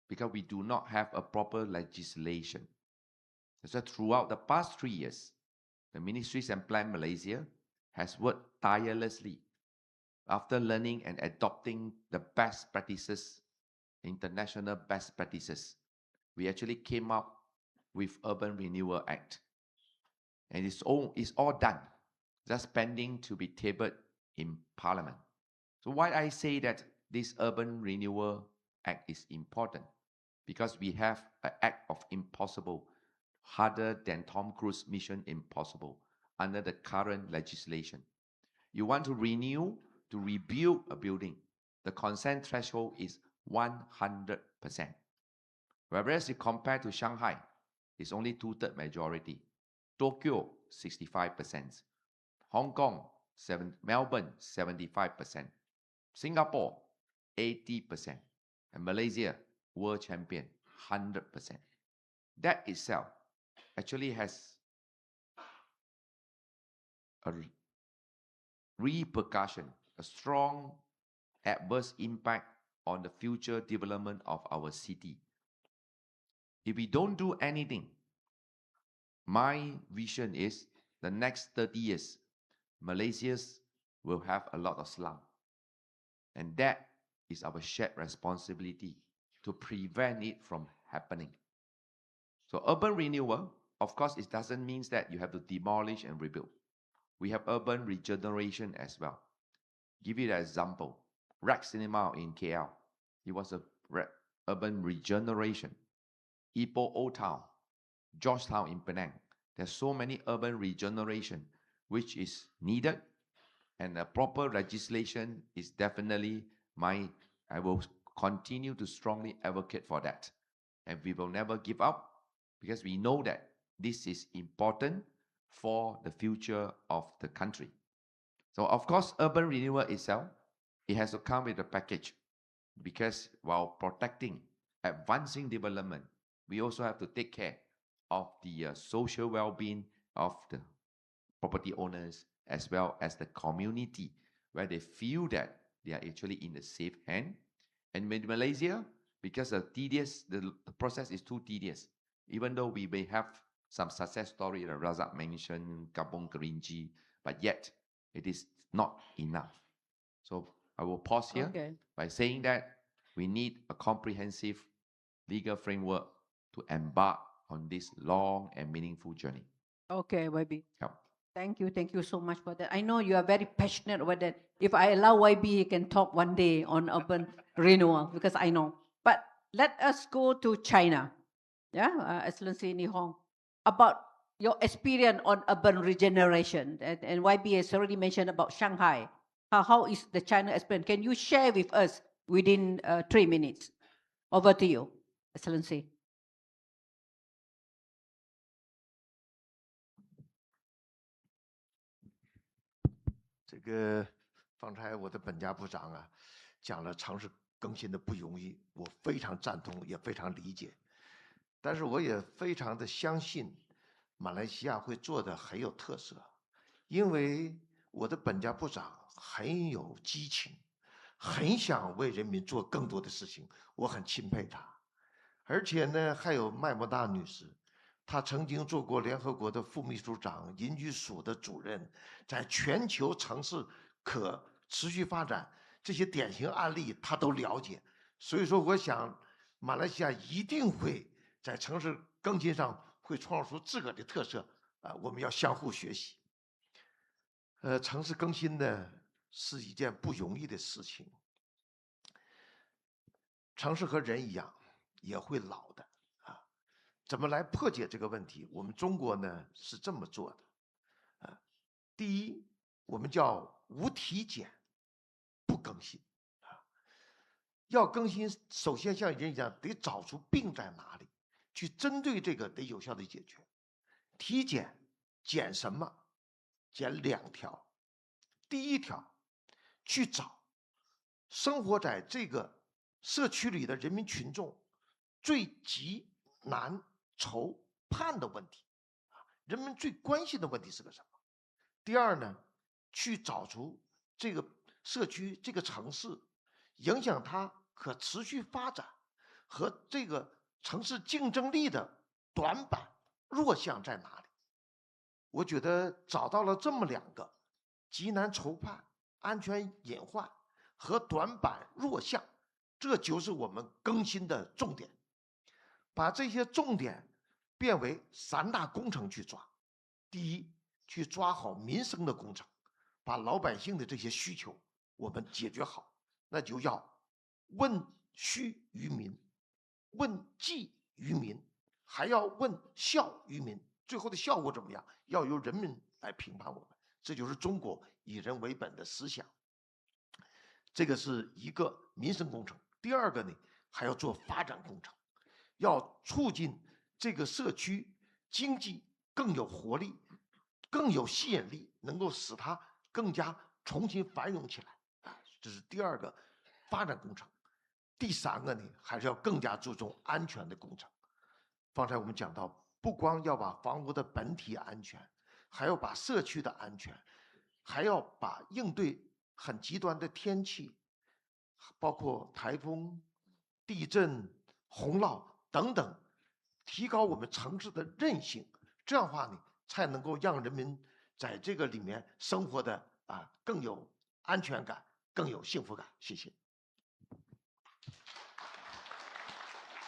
because we do not have a proper legislation. So throughout the past 3 years, the Ministries and Plan Malaysia has worked tirelessly after learning and adopting the best practices, international best practices. We actually came up with Urban Renewal Act. And it's all done, just pending to be tabled in Parliament. So why I say that this Urban Renewal Act is important? Because we have an act of impossible, harder than Tom Cruise Mission Impossible under the current legislation. You want to rebuild a building, the consent threshold is 100%. Whereas you compare to Shanghai, it's only 2/3 majority. Tokyo, 65%. Hong Kong, Melbourne, 75%. Singapore, 80%. And Malaysia, world champion, 100%. That itself actually has a repercussion, a strong adverse impact on the future development of our city. If we don't do anything, my vision is the next 30 years, Malaysia will have a lot of slum. And that is our shared responsibility to prevent it from happening. So urban renewal, of course, it doesn't mean that you have to demolish and rebuild. We have urban regeneration as well. Give you an example. Rec Cinema in KL. It was a urban regeneration. Ipoh Old Town, Georgetown in Penang. There's so many urban regeneration which is needed, and a proper legislation is definitely I will continue to strongly advocate for that. And we will never give up because we know that this is important for the future of the country. So of course, urban renewal itself, it has to come with a package because while protecting, advancing development, we also have to take care of the social well-being of the property owners as well as the community, where they feel that they are actually in the safe hand. And with Malaysia, because the process is too tedious, even though we may have some success story that Razak mentioned, Kampung Kerinci, but yet it is not enough. So I will pause here by saying that we need a comprehensive legal framework to embark on this long and meaningful journey. Okay, YB. Yep. Thank you so much for that. I know you are very passionate about that. If I allow YB, he can talk one day on urban renewal, because I know. But let us go to China, yeah, Excellency Ni Hong, about your experience on urban regeneration. And YB has already mentioned about Shanghai. How is the China experience? Can you share with us within 3 minutes? Over to you, Excellency. 这个方才我的本家部长啊，讲了城市更新的不容易，我非常赞同，也非常理解。但是我也非常的相信，马来西亚会做的很有特色，因为我的本家部长很有激情，很想为人民做更多的事情，我很钦佩他。而且呢，还有麦莫大女士。 他曾经做过联合国的副秘书长、邻居署的主任，在全球城市可持续发展这些典型案例，他都了解。所以说，我想马来西亚一定会在城市更新上会创造出自个儿的特色啊！我们要相互学习。城市更新呢是一件不容易的事情。城市和人一样，也会老的。 怎么来破解这个问题？我们中国呢是这么做的，第一，我们叫无体检不更新，要更新，首先像人一样得找出病在哪里，去针对这个得有效的解决。体检检什么？检2条，第一条，去找生活在这个社区里的人民群众最急难。 愁盼的问题，人们最关心的问题是个什么？第二呢，去找出这个社区、这个城市影响它可持续发展和这个城市竞争力的短板、弱项在哪里？我觉得找到了这么2个：急难愁盼、安全隐患和短板弱项，这就是我们更新的重点。 把这些重点变为3大工程去抓。第一，去抓好民生的工程，把老百姓的这些需求我们解决好，那就要问需于民，问计于民，还要问效于民。最后的效果怎么样，要由人民来评判我们。这就是中国以人为本的思想。这个是一个民生工程。第二个呢，还要做发展工程。 要促进这个社区经济更有活力、更有吸引力，能够使它更加重新繁荣起来。这是第2个发展工程。第3个呢，还是要更加注重安全的工程。方才我们讲到，不光要把房屋的本体安全，还要把社区的安全，还要把应对很极端的天气，包括台风、地震、洪涝。 等等，提高我们城市的韧性，这样的话呢，才能够让人民在这个里面生活的更有安全感，更有幸福感。谢谢。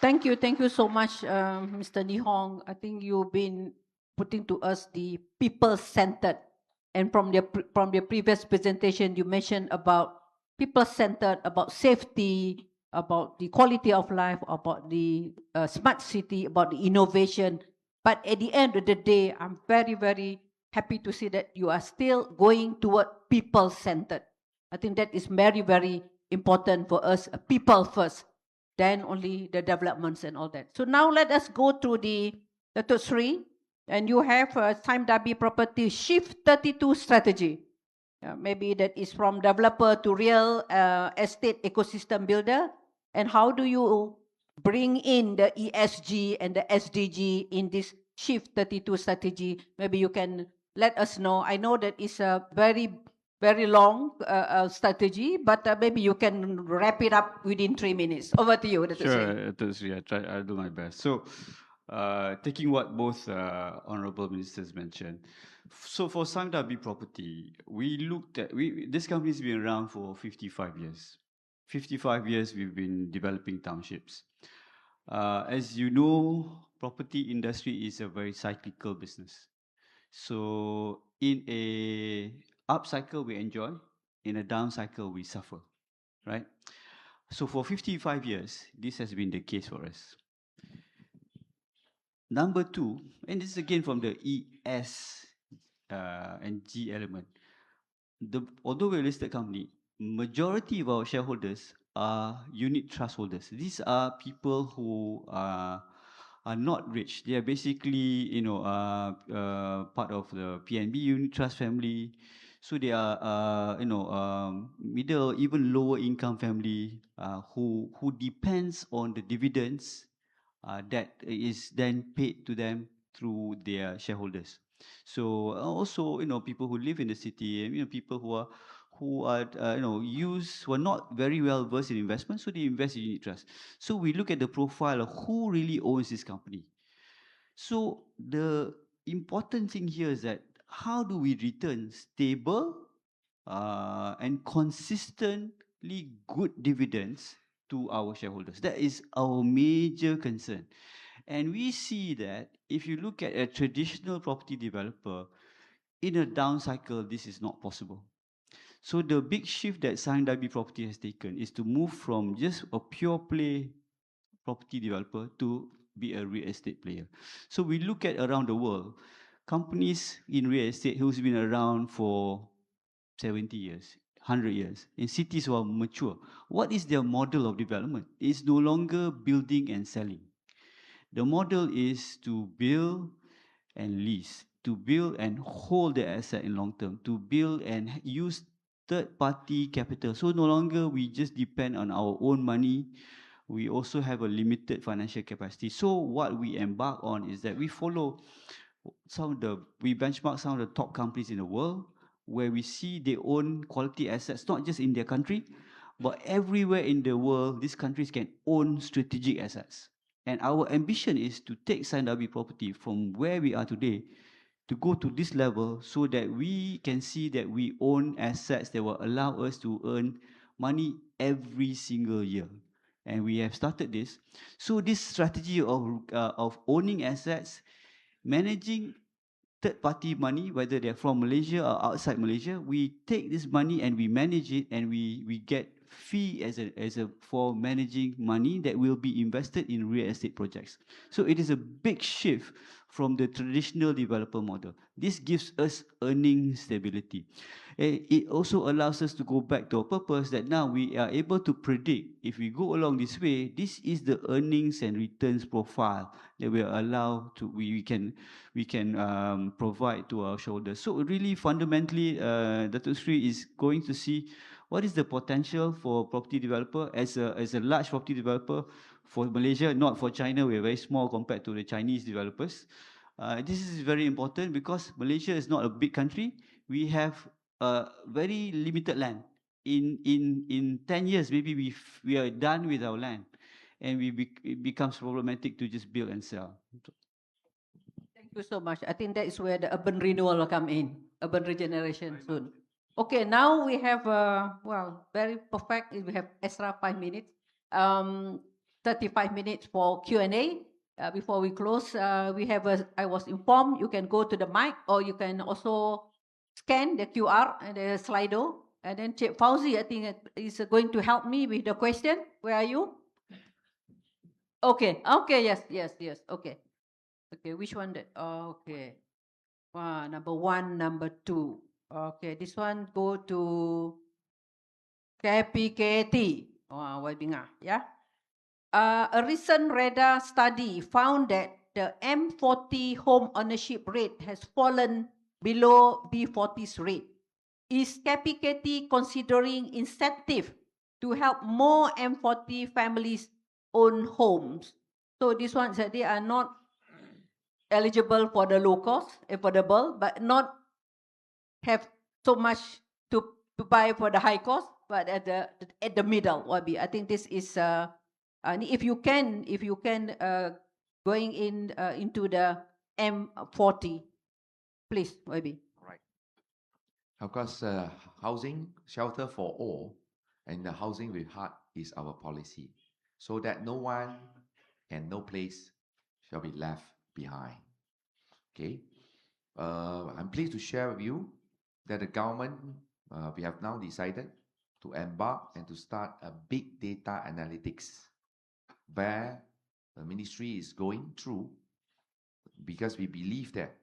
Thank you so much, Mr. Ni Hong. I think you've been putting to us the people-centered, and from the previous presentation, you mentioned about people-centered, about safety. About the quality of life, about the smart city, about the innovation. But at the end of the day, I'm very, very happy to see that you are still going toward people-centered. I think that is very, very important for us, people first, then only the developments and all that. So now let us go to the third 3, and you have Time Dabi Property Shift 32 strategy. Maybe that is from developer to real estate ecosystem builder. And how do you bring in the ESG and the SDG in this Shift 32 strategy? Maybe you can let us know. I know that it's a very, very long strategy, but maybe you can wrap it up within 3 minutes. Over to you, Dr. Sure, Dr. Sri, I'll do my best. So, taking what both honorable ministers mentioned, so for Samdabi Property, we looked at, this company's been around for 55 years. 55 years we've been developing townships. As you know, property industry is a very cyclical business. So in a up cycle we enjoy, in a down cycle we suffer, right? So for 55 years, this has been the case for us. Number two, and this is again from the ES and G element. Although we're a listed company, majority of our shareholders are unit trust holders. These are people who are not rich. They are basically, part of the PNB unit trust family. So they are, middle, even lower income family who depends on the dividends that is then paid to them through their shareholders. So also, people who live in the city, and people who are who are not very well versed in investment, so they invest in unit trust. So we look at the profile of who really owns this company. So the important thing here is that how do we return stable and consistently good dividends to our shareholders? That is our major concern. And we see that if you look at a traditional property developer, in a down cycle, this is not possible. So the big shift that Sangdabi Property has taken is to move from just a pure play property developer to be a real estate player. So we look at around the world, companies in real estate who's been around for 70 years, 100 years, in cities who are mature. What is their model of development? It's no longer building and selling. The model is to build and lease, to build and hold the asset in long term, to build and use third party capital. So no longer we just depend on our own money, we also have a limited financial capacity. So what we embark on is that we follow we benchmark some of the top companies in the world where we see they own quality assets, not just in their country, but everywhere in the world, these countries can own strategic assets. And our ambition is to take Sandabi property from where we are today to go to this level so that we can see that we own assets that will allow us to earn money every single year. And we have started this. So this strategy of owning assets, managing third-party money, whether they're from Malaysia or outside Malaysia, we take this money and we manage it, and we get fee for managing money that will be invested in real estate projects. So it is a big shift from the traditional developer model. This gives us earning stability. It also allows us to go back to our purpose that now we are able to predict, if we go along this way, this is the earnings and returns profile that we are allowed to, we can provide to our shareholders. So really fundamentally, Datuk Sri is going to see what is the potential for property developer as a large property developer for Malaysia, not for China. We are very small compared to the Chinese developers. This is very important because Malaysia is not a big country. We have very limited land. In 10 years, maybe we are done with our land, and it becomes problematic to just build and sell. Thank you so much. I think that is where the urban renewal will come in, urban regeneration soon. Okay, now we have, very perfect. We have extra 5 minutes, 35 minutes for Q&A. Before we close, I was informed you can go to the mic, or you can also scan the QR and the Slido. And then Cik Fauzi, I think, is going to help me with the question. Where are you? Okay, yes, okay. Okay, which one? Okay. Number 1, number 2. Okay, this one go to KPKT. Yeah. A recent radar study found that the M40 home ownership rate has fallen below B40's rate. Is KPKT considering incentive to help more M40 families own homes? So this one said they are not eligible for the low cost, affordable, but not have so much to buy for the high cost, but at the middle, Wabi. I think this is if you can going into the M40, please, Wabi. Right. Of course, housing, shelter for all, and the housing with heart is our policy, so that no one and no place shall be left behind. Okay, I'm pleased to share with you that the government, we have now decided to embark and to start a big data analytics where the ministry is going through, because we believe that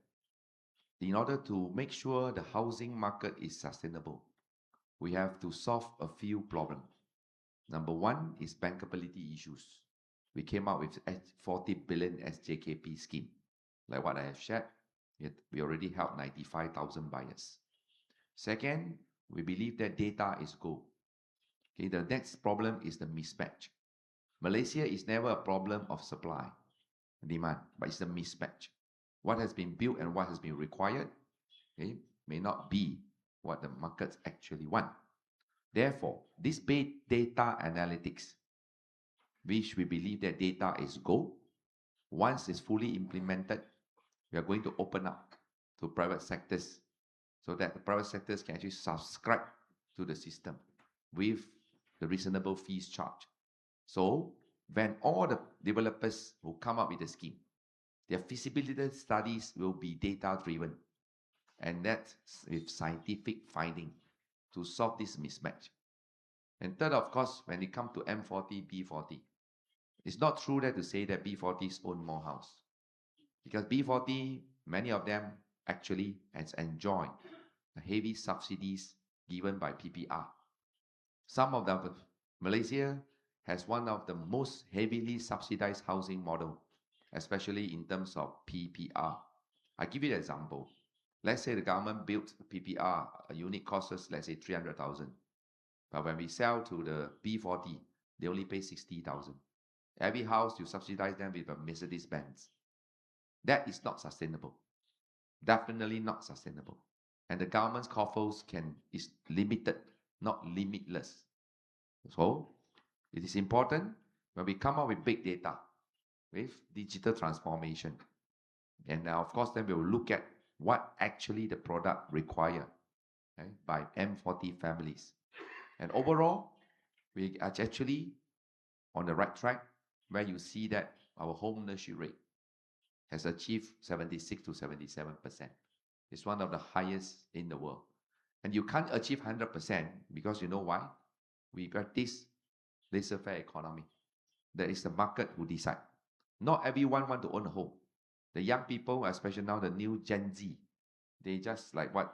in order to make sure the housing market is sustainable, we have to solve a few problems. Number one is bankability issues. We came out with 40 billion SJKP scheme. Like what I have shared, we already helped 95,000 buyers. Second, we believe that data is gold. Okay, the next problem is the mismatch. Malaysia is never a problem of supply and demand, but it's a mismatch. What has been built and what has been required, okay, may not be what the markets actually want. Therefore, this big data analytics, which we believe that data is gold, once it's fully implemented, we are going to open up to private sectors so that the private sectors can actually subscribe to the system with the reasonable fees charged. So when all the developers who come up with the scheme, their feasibility studies will be data-driven, and that's with scientific finding to solve this mismatch. And third, of course, when it comes to M40, B40, it's not true that to say that B40s own more house, because B40, many of them actually has enjoyed the heavy subsidies given by PPR. Some of them, Malaysia has one of the most heavily subsidized housing model, especially in terms of PPR. I give you an example. Let's say the government built PPR, a unit costs us, let's say 300,000. But when we sell to the B40, they only pay 60,000. Every house, you subsidize them with a Mercedes-Benz. That is not sustainable. Definitely not sustainable. And the government's coffers is limited, not limitless. So it is important when we come up with big data, with digital transformation. And now, of course, then we will look at what actually the product require, okay, by M40 families. And overall, we are actually on the right track, where you see that our home ownership rate has achieved 76 to 77%. It's one of the highest in the world. And you can't achieve 100% because you know why? We practice laissez-faire economy. There is the market who decide. Not everyone want to own a home. The young people, especially now the new Gen Z, they just like what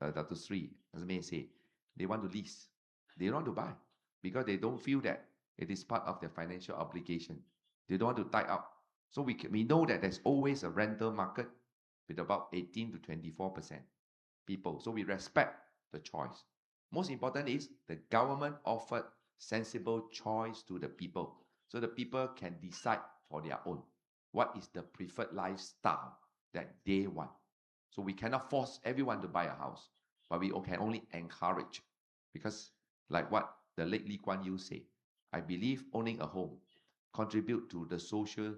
Dr. Sri, as may say, they want to lease. They don't want to buy because they don't feel that it is part of their financial obligation. They don't want to tie up. So we know that there's always a rental market with about 18 to 24% people. So we respect the choice. Most important is the government offered sensible choice to the people, so the people can decide for their own what is the preferred lifestyle that they want. So we cannot force everyone to buy a house, but we can only encourage, because like what the late Lee Kuan Yew say, I believe owning a home contribute to the social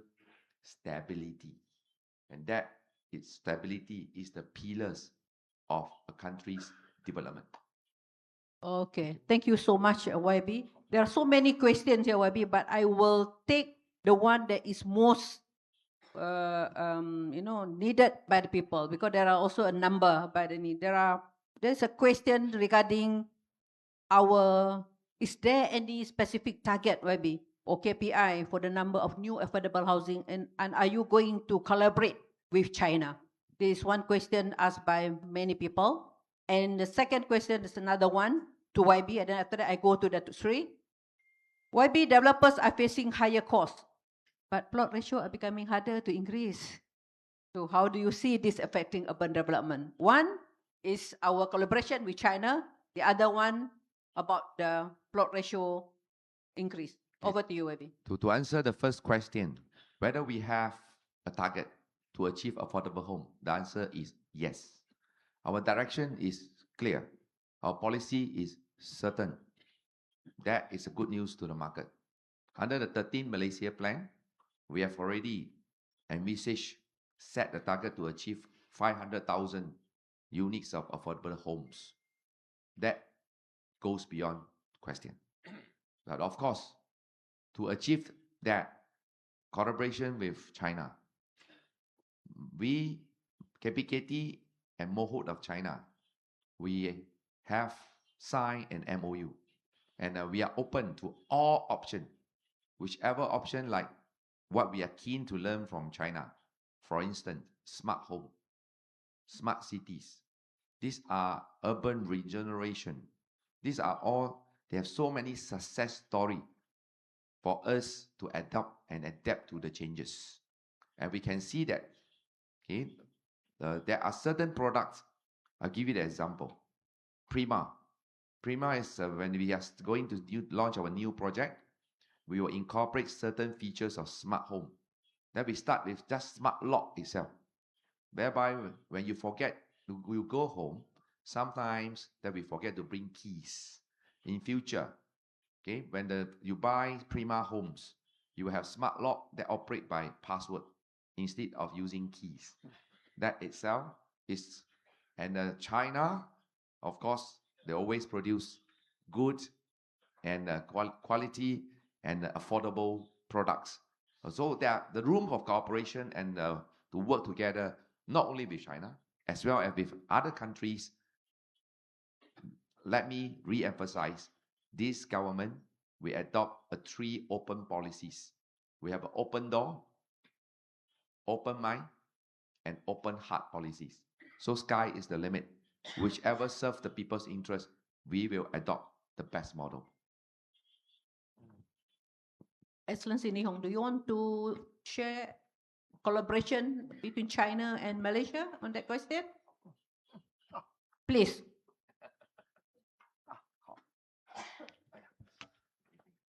stability, and that its stability is the pillars of a country's development. Okay, thank you so much, YB. There are so many questions here, YB, but I will take the one that is most, needed by the people, because there are also a number by the need. There's a question regarding is there any specific target, YB, or KPI for the number of new affordable housing, and are you going to collaborate with China? This is one question asked by many people. And the second question is another one to YB, and then after that I go to the three. YB, developers are facing higher costs, but plot ratio are becoming harder to increase. So how do you see this affecting urban development? One is our collaboration with China. The other one about the plot ratio increase. Over to you, YB. To answer the first question, whether we have a target to achieve affordable home, the answer is yes. Our direction is clear. Our policy is certain. That is a good news to the market. Under the 13 Malaysia plan, we have already envisaged, set the target to achieve 500,000 units of affordable homes. That goes beyond question. But of course, to achieve that, collaboration with China. We, KPKT and Mohut of China, we have signed an MOU, and we are open to all options, whichever option, like what we are keen to learn from China. For instance, smart home, smart cities. These are urban regeneration. These are all, they have so many success stories for us to adopt and adapt to the changes. And we can see that, okay, there are certain products. I'll give you the example. Prima. Prima is when we are going to launch our new project, we will incorporate certain features of smart home. Then we start with just smart lock itself, whereby when you forget, you go home, sometimes that we forget to bring keys. In future, okay, when you buy Prima homes, you will have smart lock that operate by password instead of using keys. That itself is, and China, of course, they always produce good and quality and affordable products. So there the room of cooperation and to work together, not only with China, as well as with other countries. Let me re-emphasize, this government, we adopt 3 open policies. We have an open door, open mind, and open heart policies. So sky is the limit. Whichever serves the people's interest, we will adopt the best model. Excellency Ni Hong, do you want to share collaboration between China and Malaysia on that question? Please.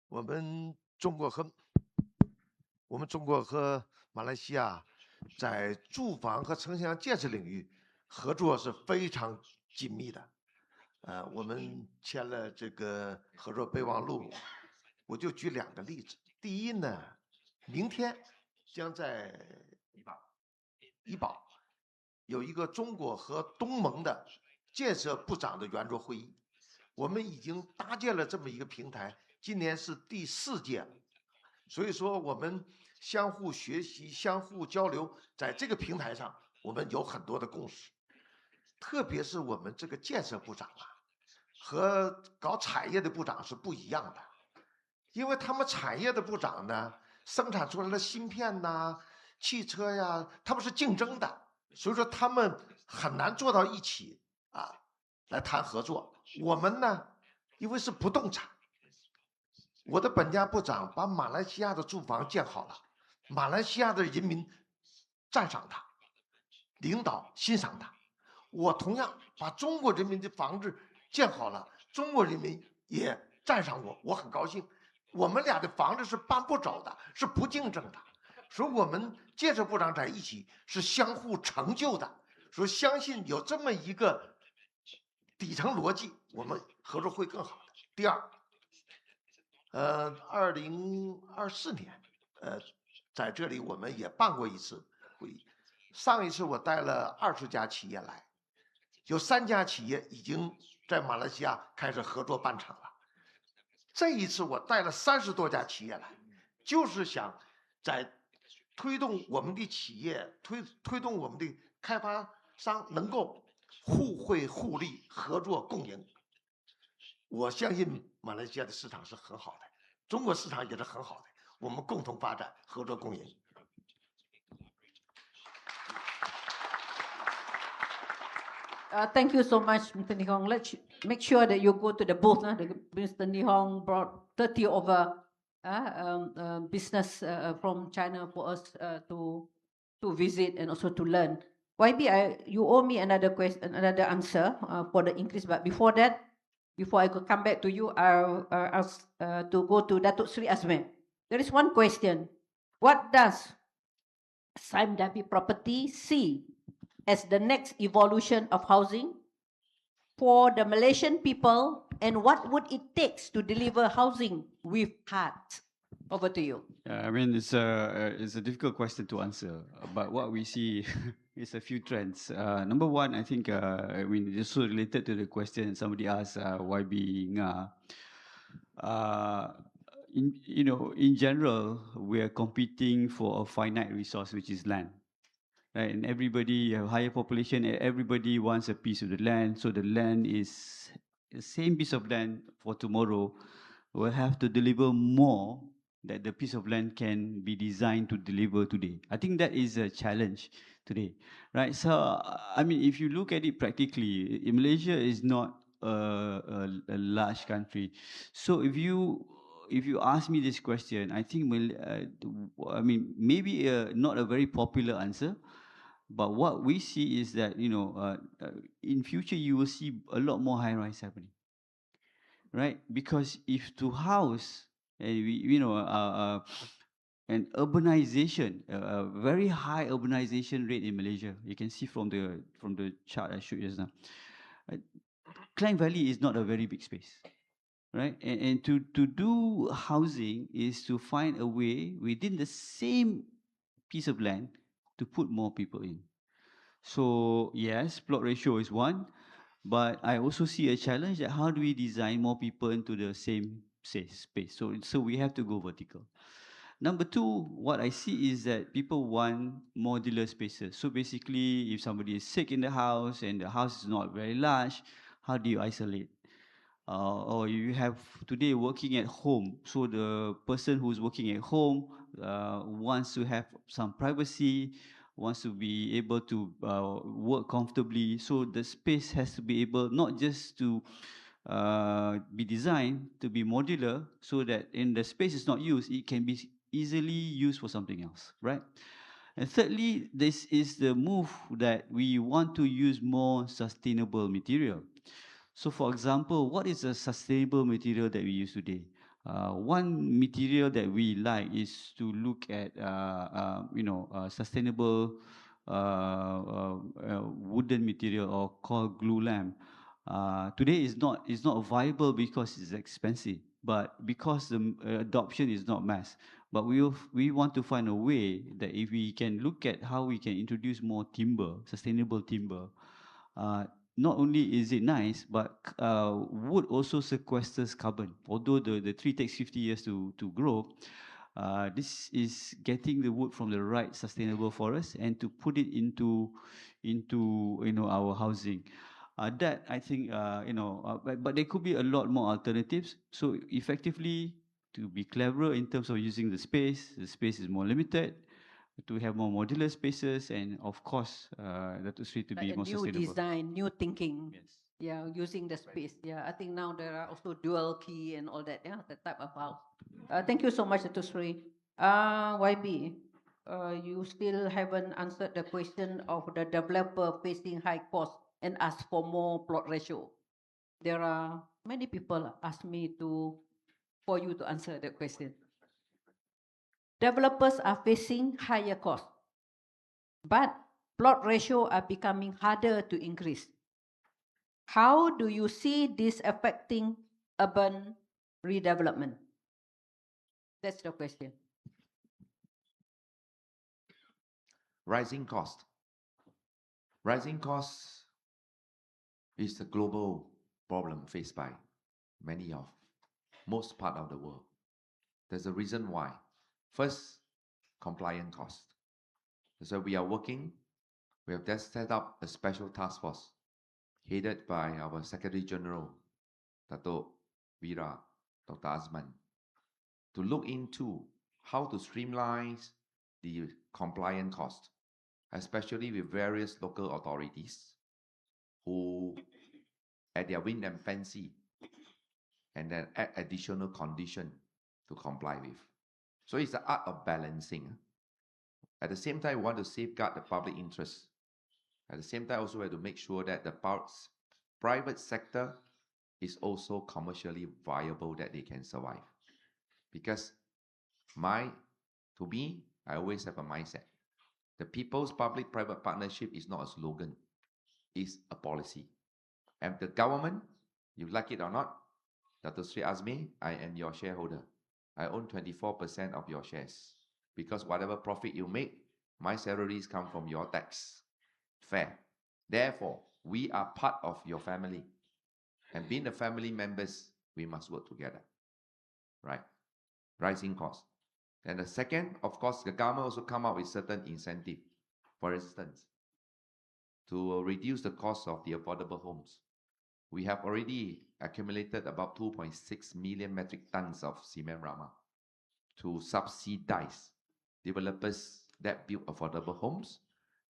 我们中国和马来西亚在住房和城乡建设领域合作是非常紧密的。我们签了这个合作备忘录，我就举2个例子。第一呢，明天将在怡保有一个中国和东盟的建设部长的圆桌会议，我们已经搭建了这么一个平台，今年是第4届了。所以说，我们相互学习、相互交流，在这个平台上，我们有很多的共识。特别是我们这个建设部长啊，和搞产业的部长是不一样的，因为他们产业的部长呢，生产出来的芯片呐、汽车呀，他们是竞争的，所以说他们很难坐到一起啊来谈合作。我们呢，因为是不动产。我的本家部长把马来西亚的住房建好了，马来西亚的人民赞赏他，领导欣赏他。我同样把中国人民的房子建好了，中国人民也赞赏我，我很高兴。我们俩的房子是搬不走的，是不竞争的。所以我们建设部长在一起是相互成就的。所以相信有这么一个底层逻辑，我们合作会更好的。第二。2024年，在这里我们也办过一次会议。上一次我带了20家企业来，有3家企业已经在马来西亚开始合作办厂了。这一次我带了30多家企业来，就是想在推动我们的企业、推动我们的开发商能够互惠互利、合作共赢。我相信马来西亚的市场是很好的，中国市场也是很好的，我们共同发展，合作共赢。Thank you so much, Mr. Ni Hong. Let's make sure that you go to the booth. Mr. Ni Hong brought 30 over business from China for us to visit and also to learn. YB, you owe me another question, another answer for the increase. But before that, before I could come back to you, I'll ask to go to Datuk Sri Azman. There is one question. What does Sime Darby Property see as the next evolution of housing for the Malaysian people, and what would it take to deliver housing with heart? Over to you. I mean, it's a difficult question to answer, but what we see is a few trends. Number one, I think, I mean, it's also related to the question somebody asked, YB Nga. in general, we are competing for a finite resource, which is land. Right? And everybody, a higher population, everybody wants a piece of the land. So the land is the same piece of land for tomorrow will have to deliver more that the piece of land can be designed to deliver today. I think that is a challenge today, right? So, I mean, if you look at it practically, Malaysia is not a large country. So if you ask me this question, I think, I mean, maybe not a very popular answer, but what we see is that, in future, you will see a lot more high-rise happening, right? Because if to house, an urbanization, a very high urbanization rate in Malaysia, you can see from the chart I showed you just now. Uh, Klang Valley is not a very big space, right? And to do housing is to find a way within the same piece of land to put more people in. So yes, plot ratio is one, but I also see a challenge that how do we design more people into the same space? So we have to go vertical. Number two, what I see is that people want modular spaces. So basically, if somebody is sick in the house and the house is not very large, how do you isolate? Or you have today working at home. So the person who's working at home wants to have some privacy, wants to be able to work comfortably. So the space has to be able not just to be designed to be modular, so that in the space is not used, it can be easily used for something else, right? And thirdly, this is the move that we want to use more sustainable material. So for example, what is a sustainable material that we use today? One material that we like is to look at, sustainable wooden material, or called glue lamp. Today is not viable because it's expensive, but because the adoption is not mass. But we want to find a way that if we can look at how we can introduce more timber, sustainable timber, uh, not only is it nice, but wood also sequesters carbon. Although the tree takes 50 years to grow, this is getting the wood from the right sustainable forest and to put it into our housing. That I think but there could be a lot more alternatives. So effectively, to be clever in terms of using the space is more limited, to have more modular spaces, and of course, that is to be Like a more new sustainable. design, new thinking. Yes. Yeah, using the space. Yeah, I think now there are also dual key and all that. Yeah, that type of house. Thank you so much, Dr. Sri. YB, you still haven't answered the question of the developer facing high cost and ask for more plot ratio. There are many people ask me for you to answer that question. Developers are facing higher cost, but plot ratio are becoming harder to increase. How do you see this affecting urban redevelopment? That's the question. Rising cost. Rising costs is a global problem faced by most part of the world. There's a reason why. First, compliant cost. So we are working, we have just set up a special task force headed by our Secretary General, Dato' Vira, Dr. Azman, to look into how to streamline the compliant cost, especially with various local authorities who, at their whim and fancy, and then add additional condition to comply with. So it's the art of balancing. At the same time, we want to safeguard the public interest. At the same time, also we have to make sure that the private sector is also commercially viable, that they can survive. Because to me, I always have a mindset. The People's Public-Private Partnership is not a slogan, it's a policy. And the government, you like it or not, Dr. Sri Azmi, I am your shareholder. I own 24% of your shares. Because whatever profit you make, my salaries come from your tax. Fair. Therefore, we are part of your family. And being the family members, we must work together. Right? rising costs. And the second, of course, the government also come up with certain incentive. For instance, to reduce the cost of the affordable homes. We have already accumulated about 2.6 million metric tons of cement rama to subsidize developers that build affordable homes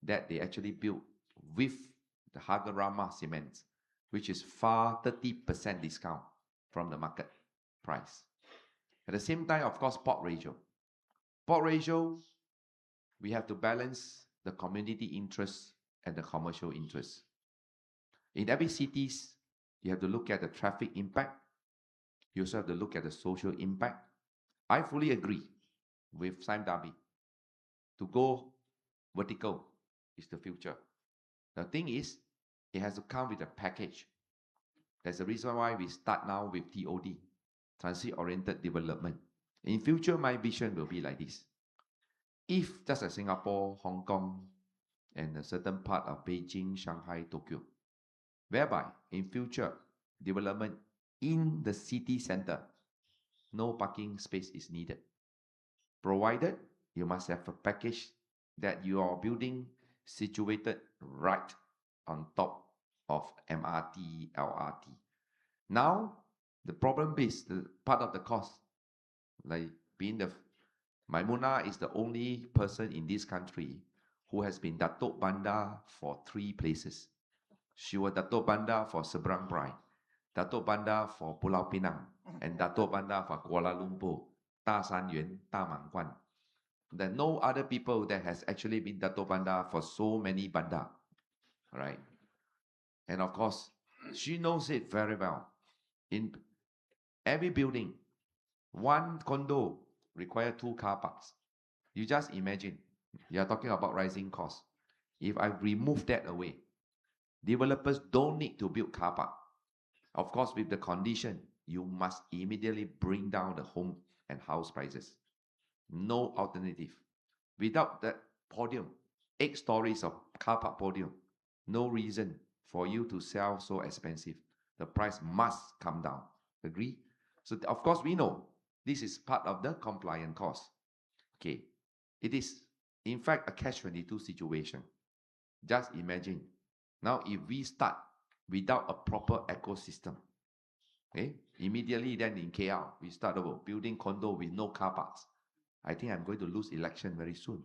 that they actually build with the Harga Rama cement, which is far 30% discount from the market price. At the same time, of course, port ratio. Port ratio, we have to balance the community interests and the commercial interests. In every cities, you have to look at the traffic impact. You also have to look at the social impact. I fully agree with Simon Darby. To go vertical is the future. The thing is, it has to come with a package. That's the reason why we start now with TOD, transit-oriented development. In future, my vision will be like this. If just as Singapore, Hong Kong, and a certain part of Beijing, Shanghai, Tokyo, whereby in future development in the city center, no parking space is needed. Provided you must have a package that you are building situated right on top of MRT, LRT. Now, the problem is the part of the cost, like being the Maimuna is the only person in this country who has been Datuk Bandar for 3 places. She was Datuk Bandar for Seberang Perai, Datuk Bandar for Pulau Pinang, and Datuk Bandar for Kuala Lumpur, Da San Yuan, Da Mangguan. There are no other people that has actually been Datuk Bandar for so many bandar, right? And of course, she knows it very well. In every building, 1 condo require 2 car parks. You just imagine, you are talking about rising costs. If I remove that away, developers don't need to build car park. Of course, with the condition, you must immediately bring down the home and house prices. No alternative. Without that podium, 8 stories of car park podium, no reason for you to sell so expensive. The price must come down. Agree? So of course we know this is part of the compliant cost. Okay. It is in fact a catch-22 situation. Just imagine. Now if we start without a proper ecosystem, okay, immediately then in KL, we start about building condo with no car parks. I think I'm going to lose election very soon.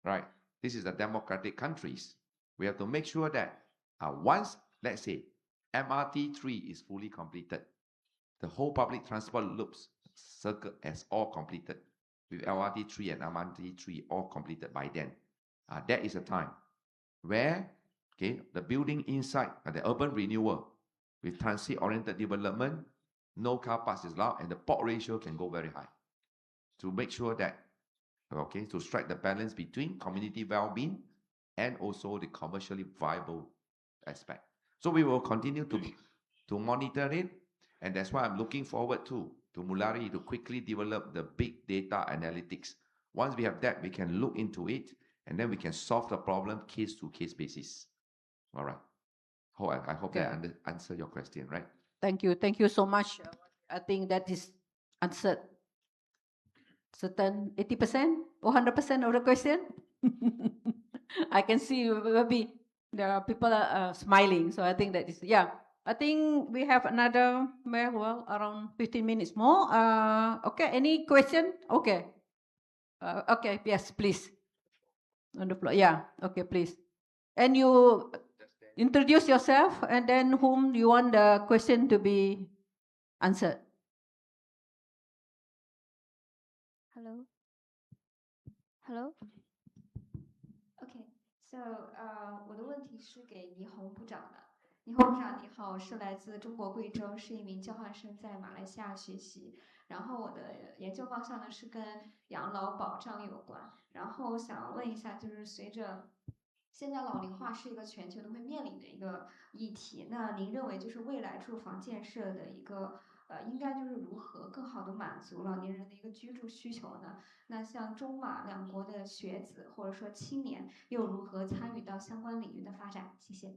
Right. This is the democratic countries. We have to make sure that once, let's say, MRT 3 is fully completed, the whole public transport loops circle as all completed, with LRT 3 and MRT 3 all completed by then. That is a time where, okay, the building inside, the urban renewal, with transit-oriented development, no car parks is allowed, and the port ratio can go very high to make sure that, okay, to strike the balance between community well-being and also the commercially viable aspect. So we will continue to monitor it, and that's why I'm looking forward to Mulari to quickly develop the big data analytics. Once we have that, we can look into it, and then we can solve the problem case-to-case basis. All right. I hope that answer your question, right? Thank you. Thank you so much. I think that is answered certain 80% or 100% of the question. I can see maybe there are people smiling. So I think that is, yeah. I think we have another, well, around 15 minutes more. Okay, any question? Okay. Okay, yes, please. On the floor. Yeah, okay, please. And you introduce yourself and then whom you want the question to be answered. Hello. Hello. Okay. So, 我的问题是给倪虹部长的。倪虹部长你好，是来自中国贵州，是一名交换生，在马来西亚学习。然后我的研究方向呢是跟养老保障有关。然后想问一下，就是随着现在老龄化是一个全球都会面临的一个议题，那您认为就是未来住房建设的一个应该就是如何更好的满足老年人的一个居住需求呢？那像中马两国的学子或者说青年又如何参与到相关领域的发展？谢谢。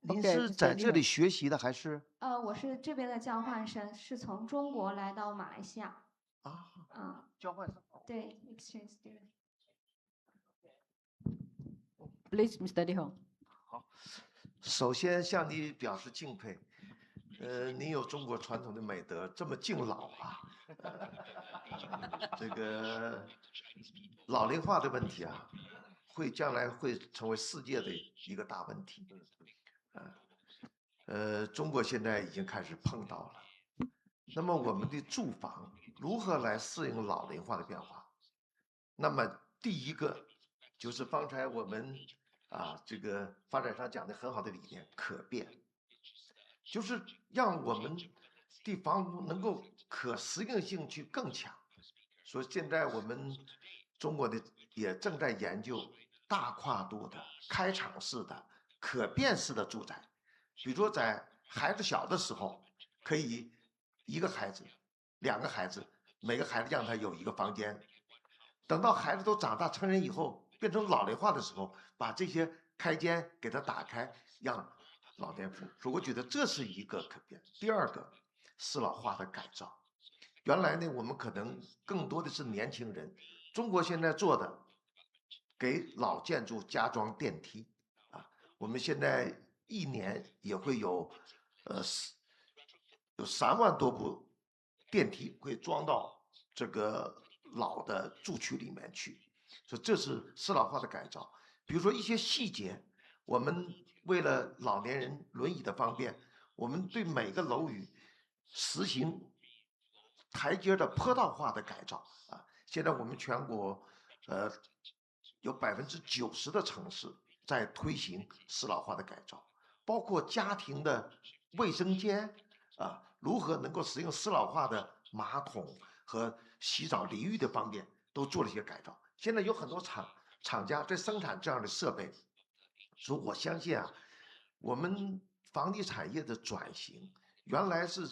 您 Okay, 是 Mr. 在这 Lee. 里学习的还是？我是这边的交换生，是从中国来到马来西亚。啊，交换生。对 ，exchange student。 Please, Mr. Lee Hong. 首先向你表示敬佩，您有中国传统的美德，这么敬老啊。这个老龄化的问题啊，将来会成为世界的一个大问题。中国现在已经开始碰到了。那么我们的住房如何来适应老龄化的变化？那么第一个就是方才我们这个发展商讲的很好的理念，可变，就是让我们的房屋能够可适应性去更强。所以现在我们中国的也正在研究大跨度的开场式的可变式的住宅，比如说在孩子小的时候，可以1个孩子、2个孩子，每个孩子让他有1个房间。等到孩子都长大成人以后，变成老龄化的时候，把这些开间给他打开，让老年父母。我觉得这是一个可变。第二个，适老化的改造。原来呢，我们可能更多的是年轻人。中国现在做的，给老建筑加装电梯我们现在一年也会有3万多部电梯会装到这个老的住区里面去，所以这是适老化的改造。比如说一些细节，我们为了老年人轮椅的方便，我们对每个楼宇实行台阶的坡道化的改造现在我们全国有90%的城市在推行适老化的改造，包括家庭的卫生间如何能够使用适老化的马桶和洗澡淋浴的方面，都做了一些改造。现在有很多厂家在生产这样的设备，所以我相信我们房地产业的转型，原来是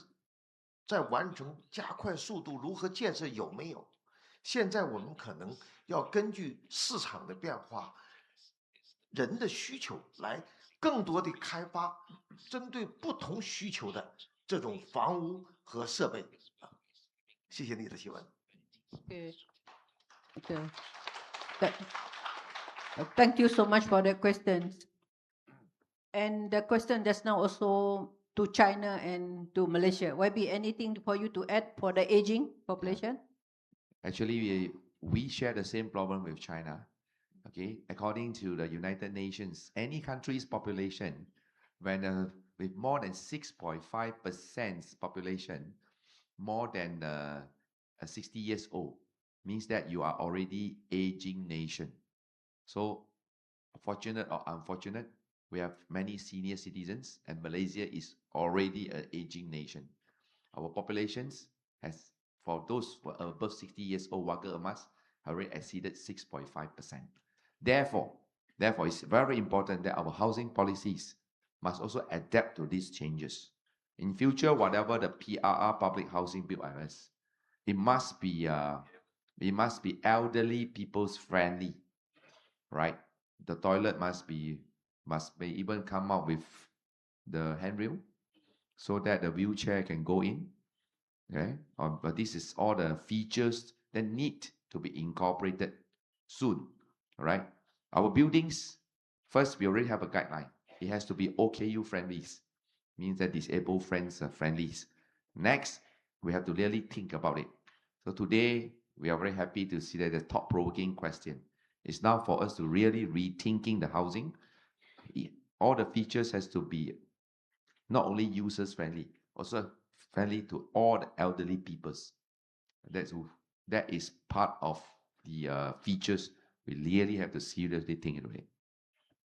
在完成加快速度，如何建设有没有？现在我们可能要根据市场的变化、人的需求来更多的开发针对不同需求的这种房屋和设备谢谢你的提问。Okay. Okay. Thank you so much for the questions. And the question just now also to China and to Malaysia. YB, anything for you to add for the aging population? Actually, we share the same problem with China. Okay, according to the United Nations, any country's population, when with more than 6.5% population, more than 60 years old, means that you are already aging nation. So, fortunate or unfortunate, we have many senior citizens, and Malaysia is already an aging nation. Our populations has, for those who are above 60 years old, warga emas, already exceeded 6.5%. Therefore, it's very important that our housing policies must also adapt to these changes. In future, whatever the PRR public housing bill is, it must be elderly people's friendly, right? The toilet must even come out with the handrail so that the wheelchair can go in. Okay, but this is all the features that need to be incorporated soon. All right, our buildings, first we already have a guideline. It has to be OKU friendlies, means that disabled friends are friendlies. Next, we have to really think about it. So today, we are very happy to see that the thought-provoking question is now for us to really rethinking the housing. All the features has to be not only users friendly, also friendly to all the elderly peoples. That is part of the features we really have to seriously think into it.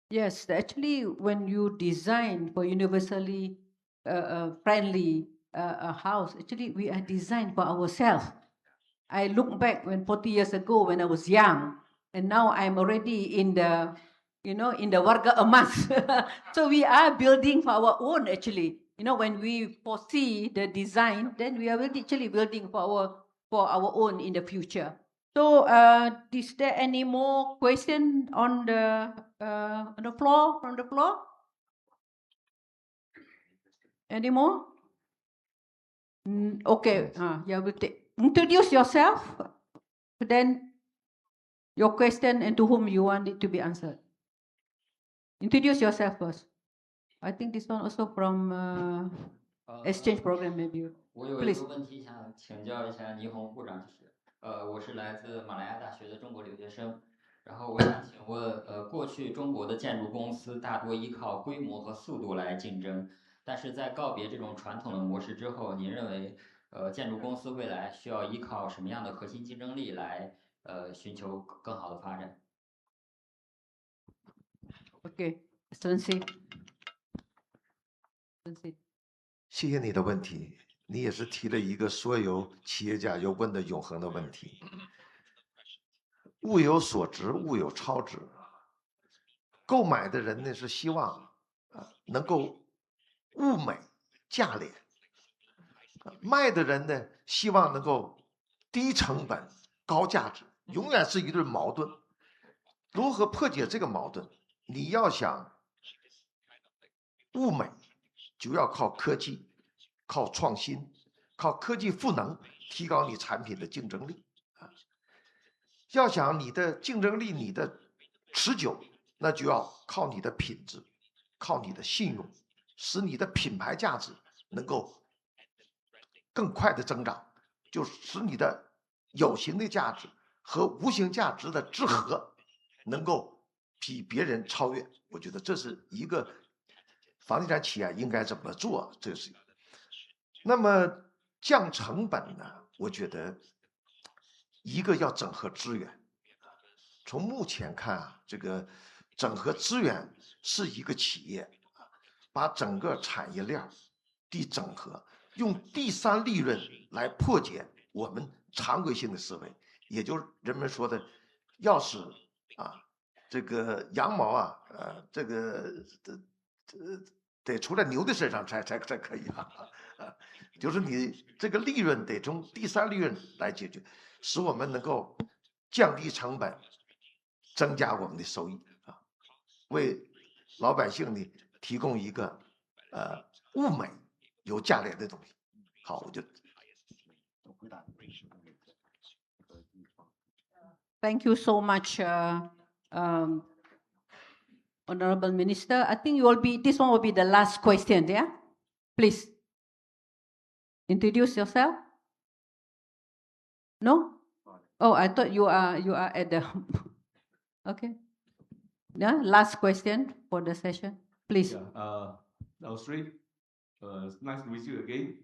Yes, actually, when you design for universally friendly house, actually we are designed for ourselves. I look back when 40 years ago when I was young, and now I'm already in the, in the warga emas. So we are building for our own actually. When we foresee the design, then we are actually building for our own in the future. So, is there any more question on the floor, from the floor? Any more? Okay, yeah, we'll introduce yourself, then your question and to whom you want it to be answered. Introduce yourself first. I think this one also from exchange program maybe. 我有一 Please. 个问题想请教一下倪虹部长，就是我是来自马来亚大学的中国留学生，然后我想请问，过去中国的建筑公司大多依靠规模和速度来竞争，但是在告别这种传统的模式之后，您认为建筑公司未来需要依靠什么样的核心竞争力来寻求更好的发展？ Okay, Excellency. Excellency. 谢谢你的问题，你也是提了一个所有企业家要问的永恒的问题。物有所值，物有超值。购买的人呢是希望能够物美价廉，卖的人呢希望能够低成本高价值，永远是一对矛盾。如何破解这个矛盾？你要想物美，就要靠科技，靠创新，靠科技赋能，提高你产品的竞争力啊。要想你的竞争力，你的持久，那就要靠你的品质，靠你的信用，使你的品牌价值能够更快的增长，就使你的有形的价值和无形价值的之和能够比别人超越。我觉得这是一个房地产企业应该怎么做，这是。那么降成本呢？我觉得一个要整合资源。从目前看啊，这个整合资源是一个企业把整个产业链的整合，用第三利润来破解我们常规性的思维，也就是人们说的，要使这个羊毛这个得出在牛的身上才可以就是你这个利润得从第三利润来解决，使我们能够降低成本，增加我们的收益为老百姓呢提供一个物美有价廉的东西。好，我就。Thank you so much, Honorable Minister. I think this one will be the last question, yeah? Please. Introduce yourself. No? Oh, I thought you are at the okay. Yeah, last question for the session. Please. Yeah, Sri, it's nice to meet you again.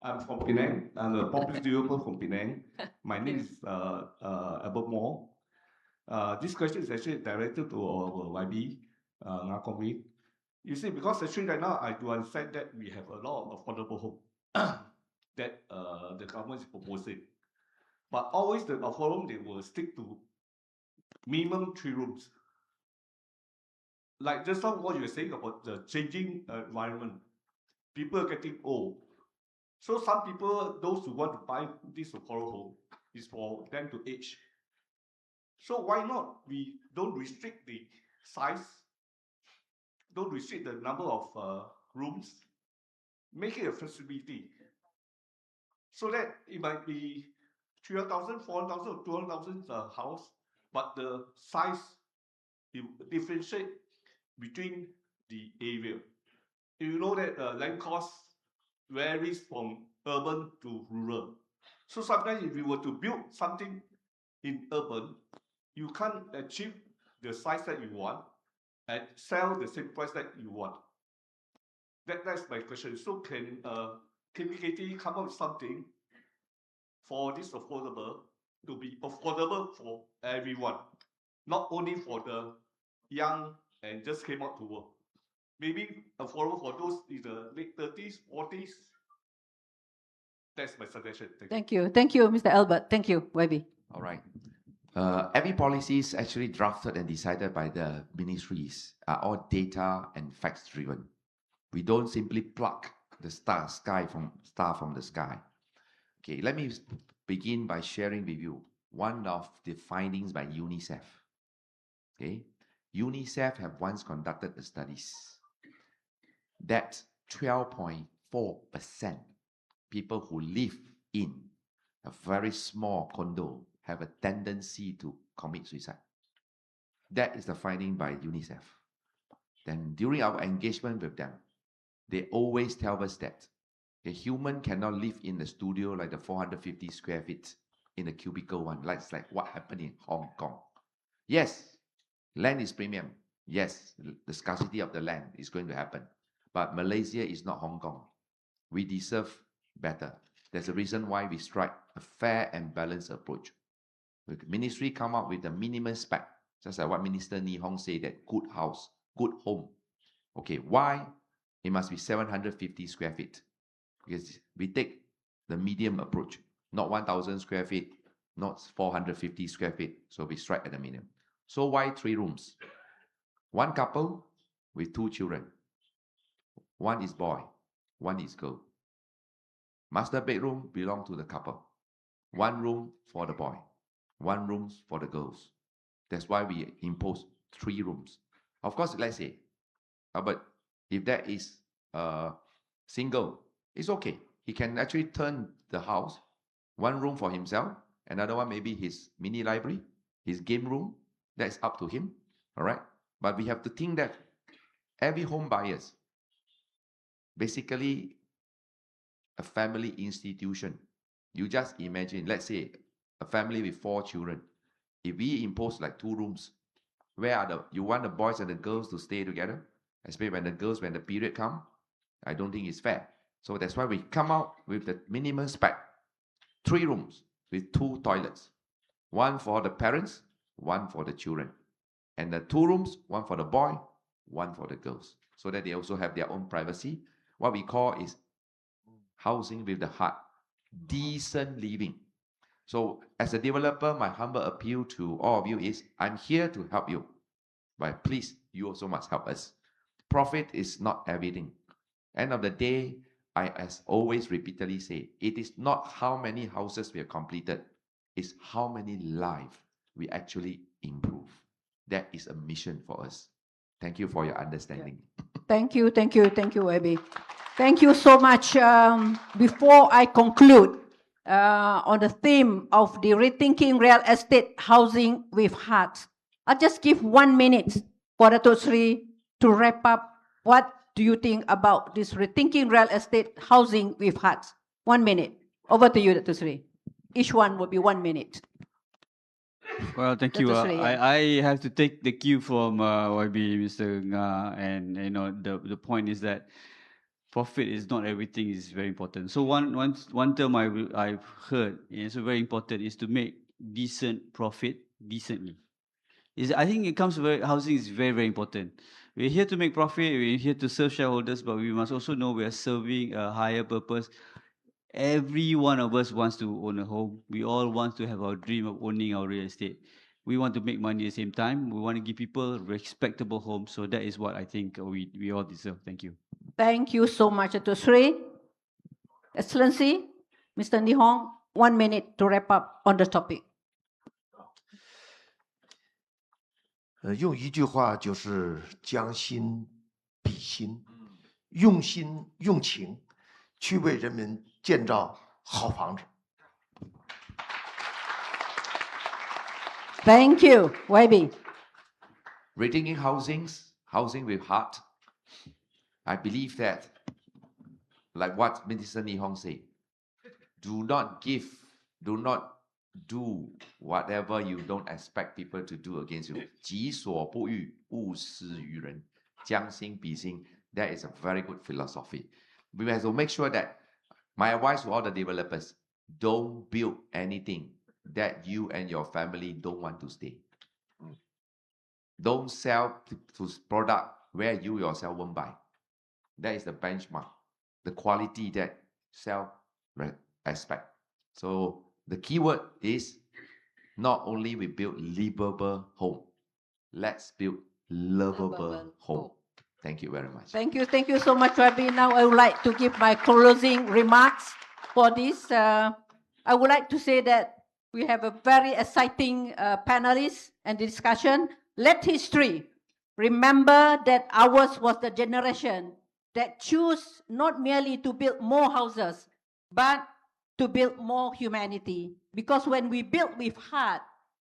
I'm from Penang. I'm a public developer from Penang. My name is Albert Moore. This question is actually directed to our YB, Ngakomi. You see, because actually right now I do understand that we have a lot of affordable home that the government is proposing. But always the forum, they will stick to minimum 3 rooms. Like just now what you were saying about the changing environment, people are getting old. So some people, those who want to buy this affordable home, is for them to age. So why not we don't restrict the size, don't restrict the number of rooms, make it a flexibility. So that it might be 300,000, 400,000, or 200,000 house, but the size it differentiate between the area. You know that land cost varies from urban to rural. So sometimes if you were to build something in urban, you can't achieve the size that you want and sell the same price that you want. That's my question. So can KPKT come up with something for this affordable to be affordable for everyone, not only for the young and just came out to work. Maybe affordable for those in the late 30s, 40s. That's my suggestion. Thank you. Thank you, Mr. Albert. Thank you, YB. All right. Every policy is actually drafted and decided by the ministries are all data and facts driven. We don't simply pluck the star from the sky. Okay, let me begin by sharing with you one of the findings by UNICEF. Okay, UNICEF have once conducted the studies that 12.5 4% people who live in a very small condo have a tendency to commit suicide. That is the finding by UNICEF. Then during our engagement with them, they always tell us that a human cannot live in a studio like the 450 square feet in a cubicle one. Like what happened in Hong Kong. Yes, land is premium. Yes, the scarcity of the land is going to happen. But Malaysia is not Hong Kong. We deserve better. There's a reason why we strike a fair and balanced approach. The ministry come up with the minimum spec, just like what Minister Ni Hong said, that good house, good home. Okay, why? It must be 750 square feet. Because we take the medium approach, not 1,000 square feet, not 450 square feet. So we strike at the minimum. So why 3 rooms? One couple with 2 children. One is boy, one is girl. Master bedroom belong to the couple. 1 room for the boy, 1 room for the girls. That's why we impose 3 rooms. Of course, let's say, but if that is single, it's okay. He can actually turn the house, 1 room for himself, another one maybe his mini library, his game room. That's up to him. All right. But we have to think that every home buyers, basically a family institution. You just imagine, let's say a family with 4 children. If we impose like 2 rooms, where are you want the boys and the girls to stay together? Especially when the period come, I don't think it's fair. So that's why we come out with the minimum spec. 3 rooms with 2 toilets. 1 for the parents, 1 for the children. And the 2 rooms, 1 for the boy, 1 for the girls. So that they also have their own privacy. What we call is housing with the heart. Decent living. So as a developer, my humble appeal to all of you is, I'm here to help you. But please, you also must help us. Profit is not everything. End of the day, I as always repeatedly say, it is not how many houses we have completed, it's how many lives we actually improve. That is a mission for us. Thank you for your understanding. Thank you, Webby. Thank you so much. Before I conclude on the theme of the rethinking real estate housing with heart, I'll just give 1 minute for Dato' Sri to wrap up. What do you think about this rethinking real estate housing with heart? 1 minute. Over to you, Dato' Sri. Each one will be 1 minute. Well, thank you. Dato' Sri, yeah. I have to take the cue from YB, Mr. Nga, and the point is that profit is not everything is very important. So one term I've heard is very important is to make decent profit decently. I think it comes to housing is very, very important. We're here to make profit, we're here to serve shareholders, but we must also know we are serving a higher purpose. Every one of us wants to own a home. We all want to have our dream of owning our real estate. We want to make money at the same time. We want to give people respectable homes. So that is what I think we all deserve. Thank you. Thank you so much, Dato' Sri. Excellency, Mr. Ni Hong, 1 minute to wrap up on the topic. 用一句话就是将心比心，用心用情去为人民建造好房子。Thank you, Webby. Rethinking housing with heart. I believe that, like what Minister Ni Hong said, do not do whatever you don't expect people to do against you. 己所不欲，勿施于人。将心比心. That is a very good philosophy. We have to make sure that my advice to all the developers, don't build anything that you and your family don't want to stay. Don't sell to product where you yourself won't buy. That is the benchmark, the quality that sell expect. So the keyword is not only we build livable home, let's build lovable home. Thank you very much. Thank you so much, Webby. Now I would like to give my closing remarks for this. I would like to say that we have a very exciting panelists and discussion. Let history remember that ours was the generation that choose not merely to build more houses, but to build more humanity. Because when we build with heart,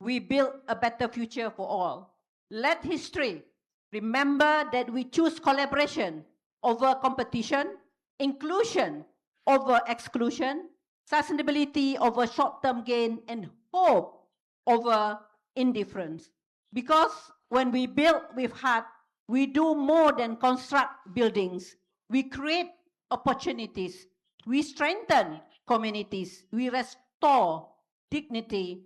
we build a better future for all. Let history remember that we choose collaboration over competition, inclusion over exclusion, sustainability over short-term gain, and hope over indifference. Because when we build with heart, we do more than construct buildings. We create opportunities. We strengthen communities. We restore dignity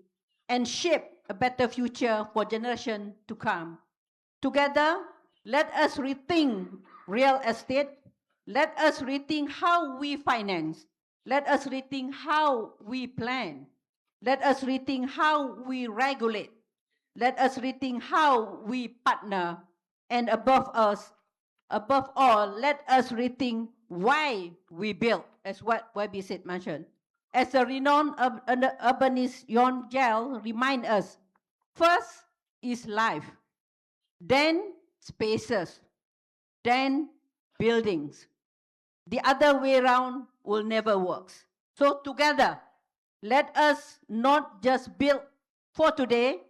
and shape a better future for generations to come. Together, let us rethink real estate. Let us rethink how we finance. Let us rethink how we plan. Let us rethink how we regulate. Let us rethink how we partner. And above all, let us rethink why we build, as what YB said mentioned. As a renowned urbanist Yon Gell remind us, first is life, then spaces, then buildings. The other way around will never work. So together, let us not just build for today,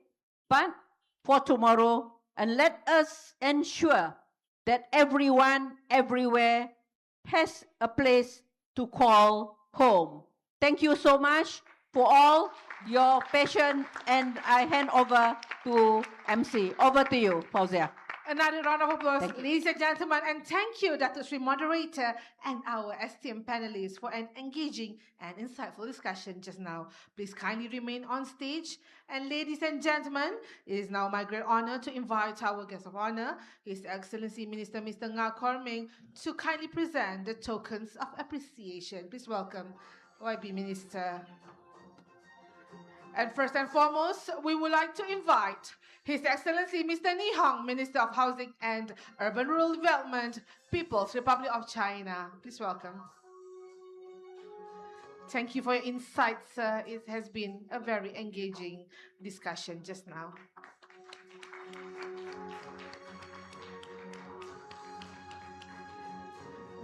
but for tomorrow, and let us ensure that everyone, everywhere, has a place to call home. Thank you so much for all your patience, and I hand over to MC. Over to you, Fauzia. Another round of applause, Thank you. ladies and gentlemen, and thank you, Dr. Sri Moderator and our esteemed panelists for an engaging and insightful discussion just now. Please kindly remain on stage. And ladies and gentlemen, it is now my great honor to invite our guest of honor, His Excellency Minister Mr. Nga Korming, to kindly present the tokens of appreciation. Please welcome YB Minister. And first and foremost, we would like to invite His Excellency Mr. Ni Hong, Minister of Housing and Urban Rural Development, People's Republic of China. Please welcome. Thank you for your insights, sir. It has been a very engaging discussion just now.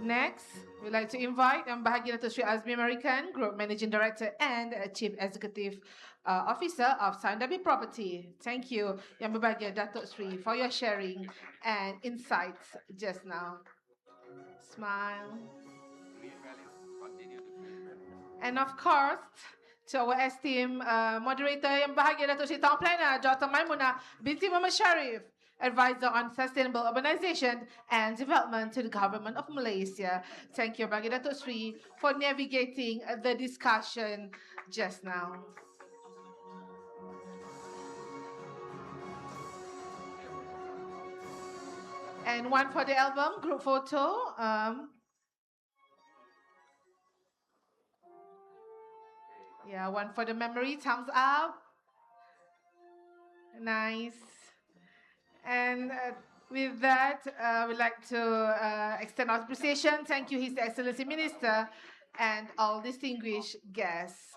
Next, we'd like to invite Yang Bahagia Dato' Sri Azmi American, Group Managing Director and Chief Executive Officer of Sandabi Property. Thank you, Yang Bahagia Dato' Sri, for your sharing and insights just now. Smile. And of course, to our esteemed moderator, Yang Bahagia Dato' Sri Town Planner, Dr. Maimuna binti Muhammad Sharif, Advisor on Sustainable Urbanization and Development to the Government of Malaysia. Thank you, Bagi Datuk Sri, for navigating the discussion just now. And one for the album, group photo. Yeah, one for the memory, thumbs up. Nice. And with that, we'd like to extend our appreciation. Thank you, His Excellency Minister, and all distinguished guests.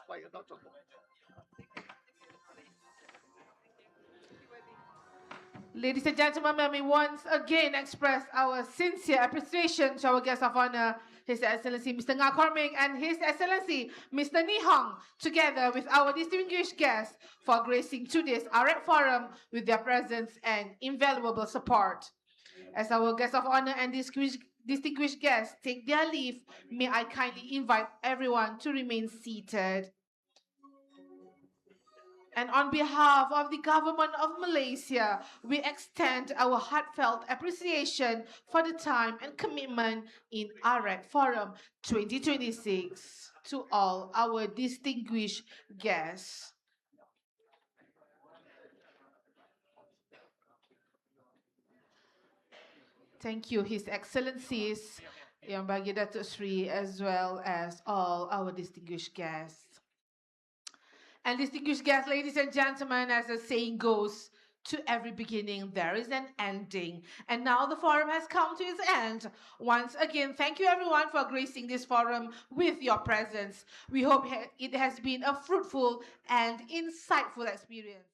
Ladies and gentlemen, let me once again express our sincere appreciation to our guest of honor, His Excellency Mr. Nga Korming and His Excellency Mr. Ni Hong, together with our distinguished guests for gracing today's Arec Forum with their presence and invaluable support. As our guest of honor and distinguished guests take their leave, may I kindly invite everyone to remain seated. And on behalf of the Government of Malaysia, we extend our heartfelt appreciation for the time and commitment in Arec Forum 2026 to all our distinguished guests. Thank you, His Excellencies, Yang Bahagia Datuk Sri, as well as all our distinguished guests. And distinguished guests, ladies and gentlemen, as the saying goes, to every beginning there is an ending. And now the forum has come to its end. Once again, thank you everyone for gracing this forum with your presence. We hope it has been a fruitful and insightful experience.